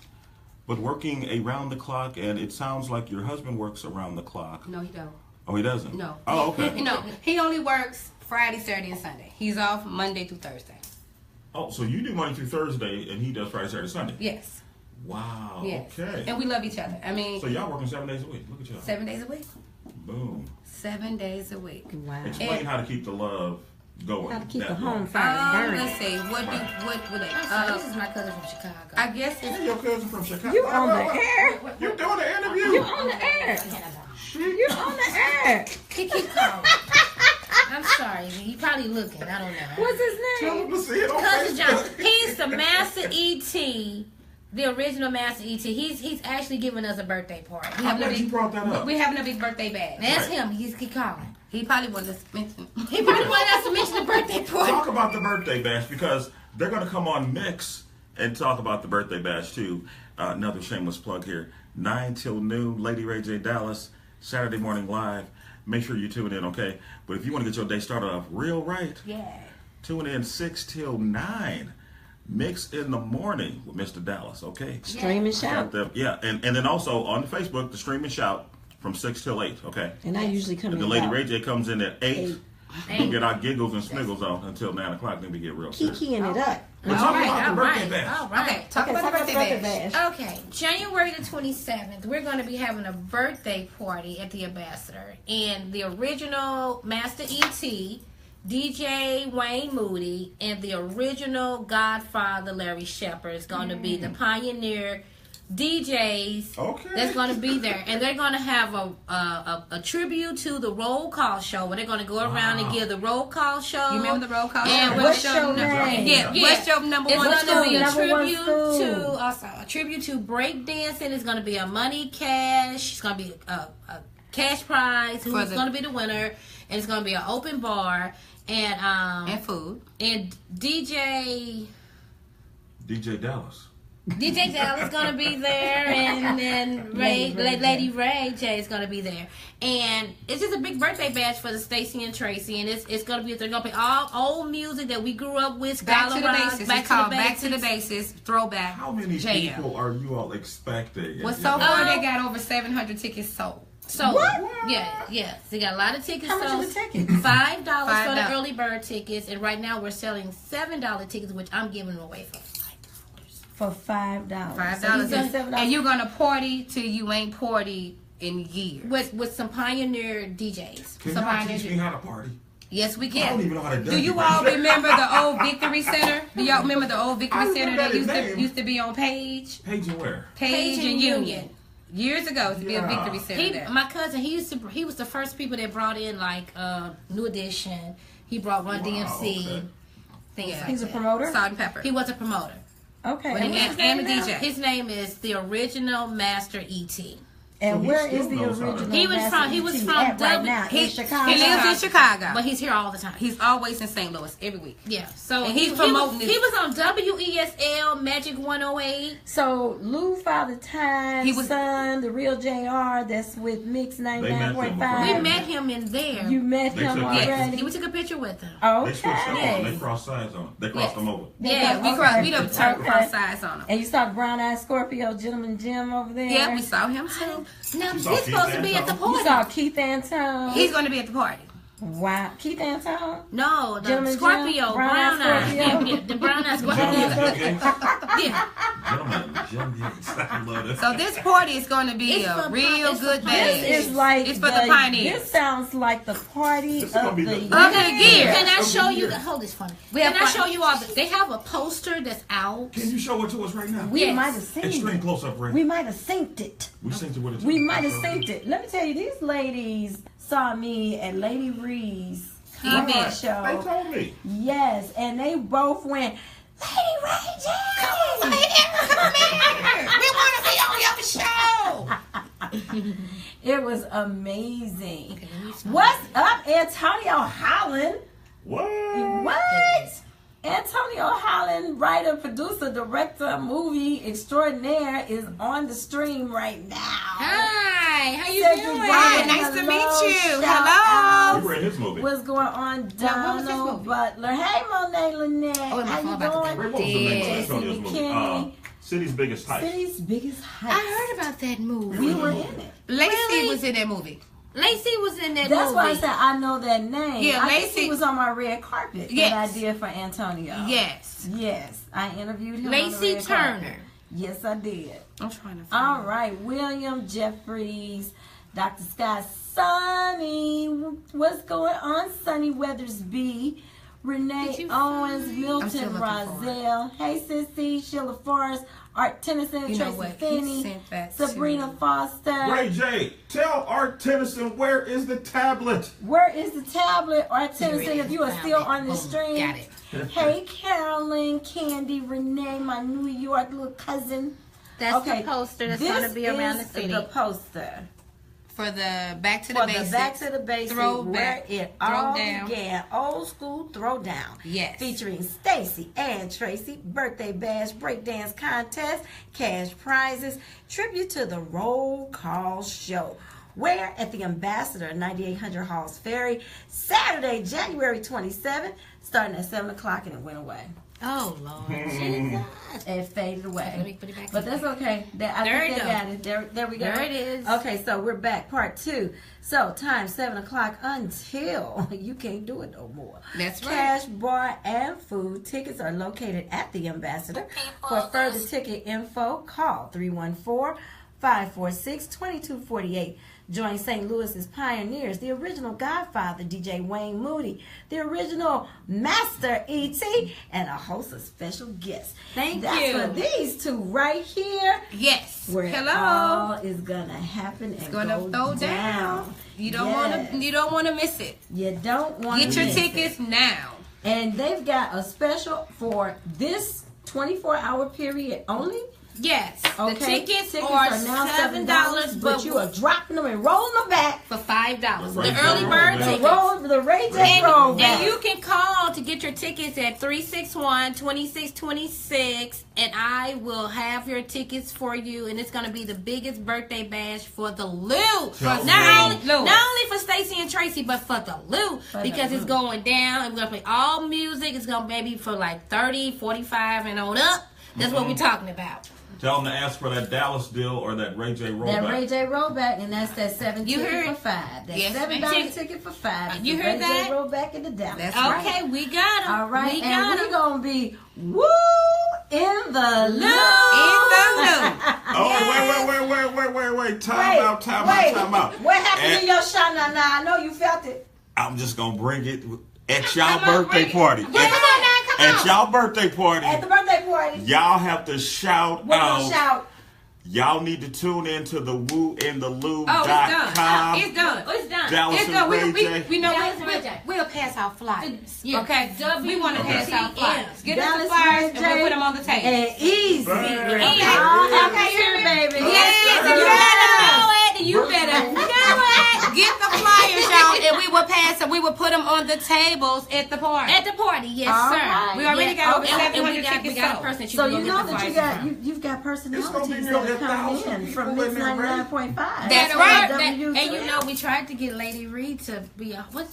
but working around the clock? And it sounds like your husband works around the clock.
No, you don't.
Oh, he doesn't?
No.
Oh, okay.
No, he only works Friday, Saturday, and Sunday. He's off Monday through Thursday.
Oh, so you do Monday through Thursday and he does Friday, Saturday, Sunday?
Yes.
Wow.
Yes.
Okay.
And we love each other. I mean,
So y'all working 7 days a week. Look at y'all.
7 days a week.
Boom.
7 days a week.
Wow.
Explain how to keep the love going.
How to keep
that
the home
long.
fire burning.
Let's see. What would
I'm sorry,
they?
this is my cousin from Chicago.
I guess
Hey,
it's
your cousin from Chicago.
You on the air?
You doing the interview?
You on the air? You on the air?
He keep calling. I'm sorry, he probably looking. I don't know.
What's his
Tell
name?
him to see it on
Cousin John,
Facebook.
he's the master ET, the original master ET. He's actually giving us a birthday party.
I'm glad you brought that up.
we having a big birthday bash.
That's him. He's keep calling.
He probably wanted to mention.
He probably wanted us to mention the birthday party.
Talk about the birthday bash because they're going to come on Mix and talk about the birthday bash too. Another shameless plug here. 9 till noon, Lady RaeJ Dallas, Saturday morning live. Make sure you tune in, okay? But if you want to get your day started off real right,
Yeah.
tune in 6 till 9. Mix in the morning with Mr. Dallas, okay?
Stream and shout.
Yeah, and then also on the Facebook, the Stream and Shout from 6 till 8, okay?
And I usually come
And
in
the Lady
about
RaeJ comes in at 8. We'll get our giggles and sniggles off until 9 o'clock, then we get real serious.
Kikiing it up.
We're talking about the birthday bash.
All right.
Okay, talk about the birthday bash.
Okay, January the 27th, we're going to be having a birthday party at the Ambassador. And the original Master E.T., DJ Wayne Moody, and the original Godfather Larry Shepard is going to be the pioneer DJs that's going to be there. And they're going to have a tribute to the roll call show where they're going to go around and give the roll call show.
You remember the roll call
And
show?
What's your name?
What's your number
It's
one
going to be a
Number one
tribute
school.
to also a tribute to breakdancing. It's going to be a money cash. It's going to be a cash prize. Who's going to be the winner? And it's going to be an open bar and
food
and DJ
Dallas.
DJ Dallas is going to be there, and then Lady RaeJ is going to be there, and it's just a big birthday bash for the Stacy and Tracy, and it's going to be they're going to play all old music that we grew up with.
Back to the
Rock,
basics. It's called Back to the Basics. Throwback.
How many
jam.
people are you all expecting?
Well, so far they got over 700 tickets sold.
So
What?
yeah, they got a lot of tickets.
How much
sold.
are the tickets?
$5 for the
$5.
early bird tickets, and right now we're selling $7 tickets, which I'm giving away for $5.
For $5.
$5.
$7.
And you're going to party till you ain't partied in years.
With some pioneer DJs.
Can
Somebody
y'all teach me how to party?
Yes, we
I don't
can.
even know how to
Do you all remember the old Victory Center? Do y'all remember the old Victory
I
Center
remember
that
his
used to be on Page?
Page and where?
Page and Union. Years ago, it used to be a
Yeah.
Victory Center there.
My cousin, he was the first people that brought in like New Edition. He brought Run DMC,
okay.
things like
He's a
that.
promoter?
Salt and pepper.
He was a promoter.
Okay.
But
And
he
what's his
and
name
the
now?
DJ.
His name is the original Master E.T.
And
So
where
he
is
still
the
knows how to-
original
He was
Master
from- he was
E.T.
from
at right
Dublin.
now
He
in Chicago?
He lives in Chicago.
But he's here all the time.
He's always in St. Louis every week.
Yeah, so
And he's
he
promoting
was,
this.
he was on WESL Magic 108.
So Lou Father Time,
He was-
son, the real JR, that's with Mix
met him
99.5.
We
before.
met him in there.
You met
They
him
took
yes,
already.
we took a picture with him.
Okay.
They switched up on them. They
Yes.
crossed sides on them. They crossed
Yes.
them over.
Yeah, we
Okay.
crossed. We done turned
Okay.
cross sides on him.
And you saw the Brown Eyed Scorpio Gentleman Jim over there.
Yeah, we saw him too.
Now,
You
he's
saw
supposed to
Keith
be at the
Antone?
You
party.
saw Keith Antone.
He's going to be at the party.
Wow. Keith Antone?
No, the
Gentleman
Scorpio,
Jim,
brown eyes.
Scorpio.
Yeah, the brown eyes Scorpio.
Gentlemen, Jim Gates.
Yeah.
Gentlemen, Jim Gates. I love this.
So this party is going to be
It's
a
for-
real
it's for
good
pioneers.
day.
This is like
It's for the pioneers.
This sounds like the party
This is
of
gonna be
the
the-
year.
Of the year.
Can I
Of the
show you?
year.
Hold this for me.
We
Can
have
I
fun.
show you all? They have a poster that's out.
Can you show it to us right now?
We
Yes.
might have seen
Extreme
it.
close up, right?
We might have synced it.
We synced it with it.
We might have synced it. Let me tell you, these ladies saw me at Lady Ree's
Amen.
comedy
They
show.
told me.
Yes, and they both went, Lady RaeJ!
Come here. We want to be on your show.
It was amazing.
Okay, let me smell
What's up, Antonio Holland?
What?
What? Antonio Holland, writer, producer, director, movie extraordinaire, is on the stream right now.
Hi, how you
Cedric
doing?
Brown,
Hi, nice to
hello,
meet you.
shout
Hello.
We were in his movie.
What's going on,
Now, what was this
Donald
movie?
Butler? Hey, Monet Lynette.
Oh, my
How
phone
you
about to
doing?
Ray, what was the name of
Dead.
Antonio's movie?
McKinney.
City's Biggest Heist.
City's biggest heights.
I heard about that movie.
We were in it.
Lacey
Really?
was in that movie.
Lacey was in that
That's
movie.
why I said I know that name.
Yeah,
I think
Lacey-
he was on my red carpet
Yes.
that I did for Antonio.
Yes.
Yes, I interviewed him. on
Lacey
the red
Turner.
carpet. Yes, I did.
I'm trying to
All right, William Jeffries, Dr. Scott, Sonny. What's going on, Sonny Weathersby?
Did
Renee
you
Owens,
find-
I'm still
Milton
looking for it.
Rozelle. Hey, Sissy, Sheila Forrest, Art Tennyson,
You know
Tracy
what? He
Finney,
sent that
Sabrina
to-
Foster.
RaeJ, tell Art Tennyson where is the tablet?
Where is the tablet, Art
Here it
Tennyson, if
is.
you are
Found
still
it.
on the
Boom.
stream?
Got it.
Hey, Carolyn, Candy, Renee, my New York little cousin.
That's
Okay,
the poster that's
this
going to be around the
is
city.
the poster
For the Back to the
for
Basics.
the Back to the Basics,
Throwback,
where it all
Throwdown.
began. Old school throwdown.
Yes.
Featuring Stacy and Tracy, birthday bash, breakdance contest, cash prizes, tribute to the Roll Call Show. Where at the Ambassador, 9800 Halls Ferry, Saturday, January 27th, starting at 7 o'clock, and it went away.
Oh, Lord. Jesus.
It faded away.
Let me put it back.
But that's okay. I
There
think
it
they got it. There we go.
There it is.
Okay, so we're back. Part 2. So, time 7 o'clock until you can't do it no more.
That's right.
Cash, bar, and food. Tickets are located at the Ambassador. For further ticket info, call 314-546-2248. Join St. Louis's pioneers, the original Godfather, DJ Wayne Moody, the original Master E.T., and a host of special guests.
Thank
That's
you.
for these two right here.
Yes.
Where
Hello.
all is gonna happen and
Gonna
go
throw
down.
You don't
Yes.
want to miss it.
You don't want to
Get your
miss
tickets
it.
now.
And they've got a special for this 24-hour period only.
Yes.
Okay,
The tickets are
now
$7,
but you are dropping them and rolling them back.
for $5.
The
The
RaeJ
early bird
rollback.
tickets.
The RaeJ rollback.
And you can call to get your tickets at 361-2626, and I will have your tickets for you. And it's going to be the biggest birthday bash for the Lou.
Tell
Not
me.
only for Stacy and Tracy, but for the Lou.
For the
Because it's
Lou.
going down. And we're going to play all music. It's going to maybe for like 30, 45 and on up. That's what we're talking about.
Tell them to ask for that Dallas deal or that RaeJ
That
rollback.
RaeJ rollback, and that's that $7
You
ticket
heard?
for $5. That
Yes,
$7
ma'am.
ticket for $5.
You
The
heard
RaeJ
that?
rollback in the Dallas.
That's
Okay, we got them.
All right,
We
and
got
we're
them.
gonna be woo in the Lou.
Oh, wait. Time out.
What happened
And-
in your shot? Now, I know you felt it.
I'm just going to bring it at y'all birthday party.
Come on now, come
At
on.
y'all birthday party,
At the birthday party,
y'all have to shout
we're gonna
out.
shout.
Y'all need to tune in to the woointheLou.com.
Oh, it's done. It's done.
It's done.
Dallas
It's
and
done.
RaeJ.
We know
Dallas and RaeJ.
we'll pass out flyers.
Yeah.
Okay? We want to pass out flyers. Get us the
Dallas,
flyers and
RaeJ,
we'll put them on the table.
And easy.
Bang.
Okay,
Okay,
here, baby.
Yes,
You better know it. You better know it.
Get the flyers out, and we will pass them. We will put them on the tables at the party.
At the party, yes,
All
sir.
right.
We already got over
And
700
we got
tickets
a
sold.
person that you
So
can
you
go
know
get the
that you
flyers
got
from.
you've got personalities
gonna be
that are
1,000
coming in from
people in
Mix
there, right?
99.5.
That's
So
right.
And
WTF.
you know, we tried to get Lady Reed to be a
We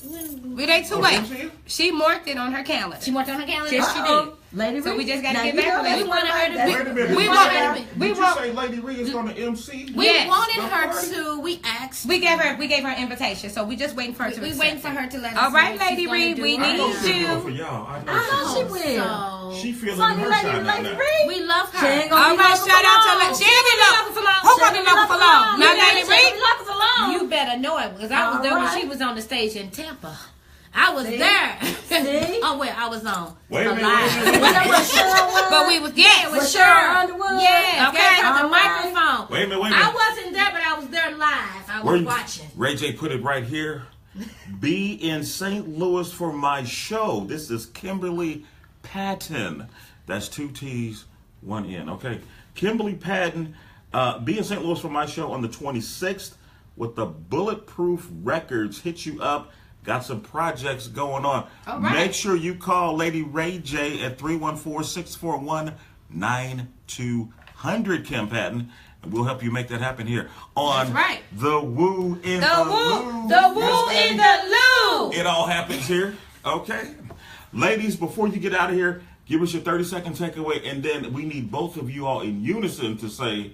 they too late. She marked it on her calendar.
She marked on her calendar.
Yes, she
Uh-oh.
did.
Lady
So
Reed.
we just gotta
Now,
get
you
back
know
with
that's
it.
We want her to
that's-
Wait a minute.
We
Did
want-
you
we
say
want-
Lady Reed is going to MC?
We
Yes.
wanted
The
her
party?
to. We asked.
We gave her an invitation, so we just waiting for her to
We
accept
waiting for
it.
her to let us
All
know
right,
what she's
Lady
gonna
Reed,
do.
we
I
need
know she'll
you.
go for y'all. I know
I know
she
she
will.
will.
So
She feeling
Funny
her
Lady
shine
Lady
now.
Reed.
we love
She
her.
ain't gonna
All
be
right,
local
shout out to
for long.
She ain't been local for long. Who gonna be local for long? Now, Lady Reed.
You better know it because I was
All
there when
right.
she was on the stage in Tampa. I was
See?
there.
See?
Oh, wait, I was on.
Wait a minute.
Live.
Was that what Cheryl was?
But we was it
Was
was
Cheryl
sure.
Underwood?
Yeah,
Okay.
okay. The
All right.
microphone.
Wait a minute.
I wasn't there, but I was there live. I was watching.
RaeJ put it right here. Be in St. Louis for my show. This is Kimberly Patton. That's 2 T's, 1 N. Okay. Kimberly Patton. Be in St. Louis for my show on the 26th with the Bulletproof Records. Hit you up. Got some projects going on.
All right.
Make sure you call Lady RaeJ at 314-641-9200, Kim Patton. And we'll help you make that happen here on
That's right.
The Woo in the,
The
Lou.
woo in the Lou.
It all happens here. Okay. Ladies, before you get out of here, give us your 30-second takeaway, and then we need both of you all in unison to say,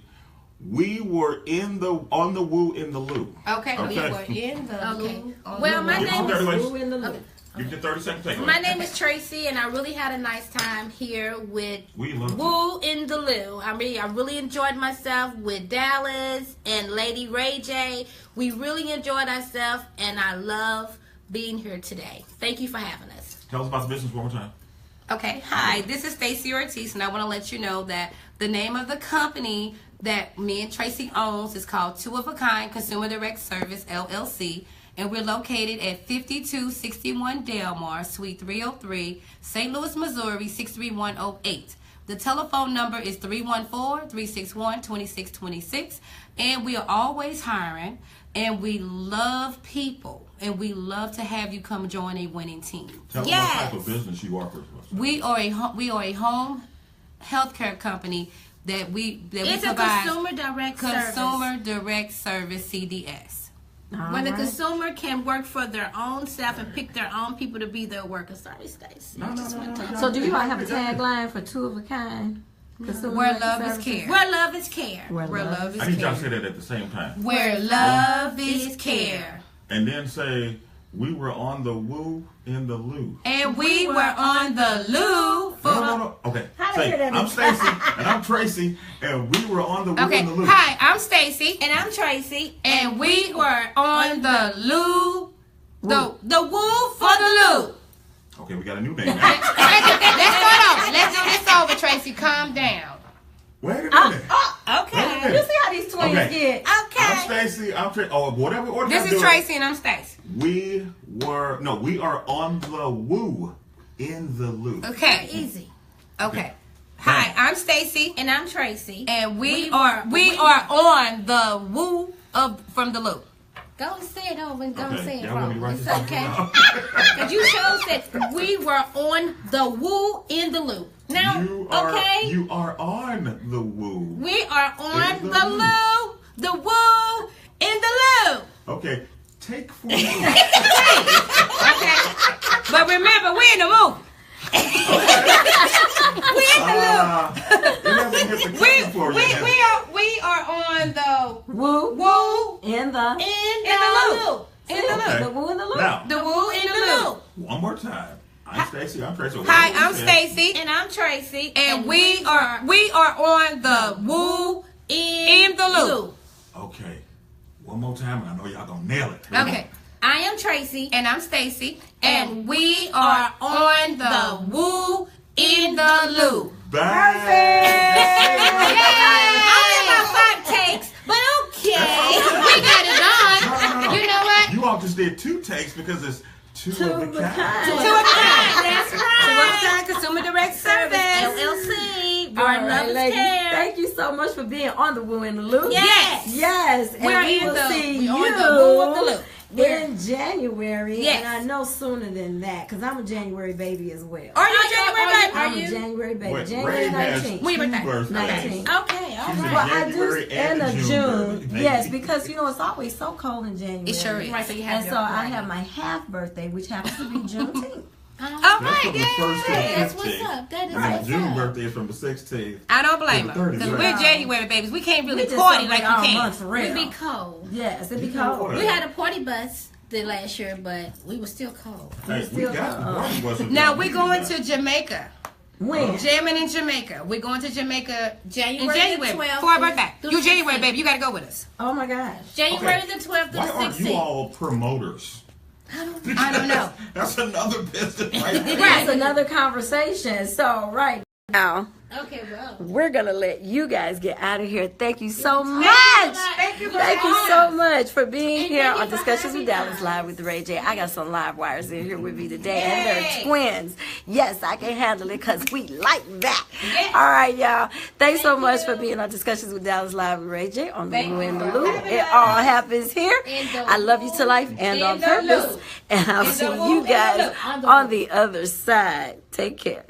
we were on the Woo in the Lou.
Okay, we
Okay.
were in the
Okay.
Lou. on
Well,
the
my
Lou.
Give us
name
your
is
30
Woo in the Lou.
Give your 30-second takeaway.
My name is Tracy, and I really had a nice time here with
We love you.
Woo in the Lou. I really enjoyed myself with Dallas and Lady RaeJ. We really enjoyed ourselves, and I love being here today. Thank you for having us.
Tell us about the business one more time.
Okay, hi, this is Stacy Artice, and I want to let you know that the name of the company that me and Tracy owns is called Two of a Kind Consumer Direct Service, LLC, and we're located at 5261 Delmar, Suite 303, St. Louis, Missouri, 63108. The telephone number is 314-361-2626, and we are always hiring, and we love people, and we love to have you come join a winning team.
Tell us
Yes.
what type of business you offer to us.
We are a home healthcare company that we
It's a
provide
consumer direct service.
consumer direct service CDS.
When the consumer can work for their own self and pick their own people to be their workers. Sorry, Stacy.
No.
So do you all have a tagline for Two of a Kind?
Where love is care.
Where love is care.
Where love is
I need y'all to
care.
say that at the same time.
Where love is care.
And then say, we were on the woo in the loo.
And we were on the loo for...
No. Okay.
How do I
Say,
hear that?
I'm Stacy, and I'm Tracy, and we were on the woo
Okay,
in the loo.
hi, I'm Stacy.
And I'm Tracy.
And we were on the loo... The
woo
for the loo.
Okay, we got a new name now.
Let's start over. Let's do this over, Tracy. Calm down.
Wait a minute.
Okay.
You see how these twins get?
I'm
Okay.
Stacy, I'm Tracy. Oh, whatever order
This
I'm
is
doing.
Tracy and I'm Stacy.
We are on the woo in the loo.
Okay.
Easy.
Okay. Hi, I'm Stacy.
And I'm Tracy.
And we are on the woo from the loo.
Go and say it over and go and
Okay,
say it
y'all want me to
wrong.
write
It's
this down?
okay. Because you showed that we were on the woo in the loop. Now,
You are on the woo.
we are on
In the
the
loop.
loo, the woo in the loop.
Okay, take 4.
Okay. But remember, we're in the movie. We're in the loop.
It hasn't hit the camera for you.
We are on the
Woo
woo
in the
In
in the loop.
loop.
In the loop.
Okay.
the woo in the loop.
Now,
The woo in the loop.
one more time. I'm Stacy. I'm Tracy.
Hi, I'm Stacy.
And I'm Tracy.
And we are on the woo in the loop.
Okay, one more time, and I know y'all gonna nail it.
Okay.
I am Tracy.
And I'm Stacy. And we are on the woo in the loop.
Only about 5 takes, but okay.
We got it done.
No.
You know what?
You all just did 2 takes because it's two of a kind.
That's right.
Consumer Direct Service.
LLC.
All
Where
right,
love is
ladies.
care.
Thank you so much for being on the Woo in the Loop.
Yes.
Yes. And
We're
we
in
will
the-
see
we
you
on the Woo of the Loop.
in January.
Yes.
And I know sooner than that because I'm a January baby as well.
Are you January baby?
I'm a January baby.
Wait,
January
Ray has
19th.
When your birthday?
2 birthdays.
19.
Okay, all
She's
right.
a
Well, I do,
January
and a June.
baby.
Yes, because you know it's always so cold in January.
It sure is.
Right, so you have
And
your
so I
birthday.
have my half birthday, which happens to be Juneteenth.
All
That's
right,
from the 1st to the 15th.
That's what's up. That is
And
what's
the June
up.
birthday is from the 16th.
I don't blame her.
To the 30th,
Because
right.
we're January babies. We can't really
We just
party like
celebrate all
we can.
month for real.
We be cold.
Yes, it be
You know
cold.
what?
We had a party bus the last year, but we were still cold.
Hey, we
still
got the
go.
party wasn't
Now
done.
we're going to Jamaica.
When?
Jamming in Jamaica. We're going to Jamaica in
January
January
the 12th
for our birthday.
through
You January,
16th.
baby. You got to go with us.
Oh my gosh.
January
Okay.
the 12th through
Why
the
aren't you
16th.
all promoters?
I don't know.
That's another business right there.
That's another conversation. So right now,
Okay, well.
we're gonna let you guys get out of here. Thank you so much.
Thank you.
Thank you so much for being
And
here
thank you
on
for
Discussions with
having
Dallas
us.
Live with RaeJ. I got some live wires in here with me today, and
Yay.
they're twins. Yes, I can handle it because we like that.
Yes.
All right, y'all. Thanks so
Thank
much
you.
for being on Discussions with Dallas Live with RaeJ on the
Thank
Woo
you
in the
for
Loop.
having
It
us.
all happens here.
In the
I love you to life and
In
on
the
purpose.
loop.
And I'll
In the
see
woo,
you
in the
guys
loop. On the
on
loop.
the other side. Take care.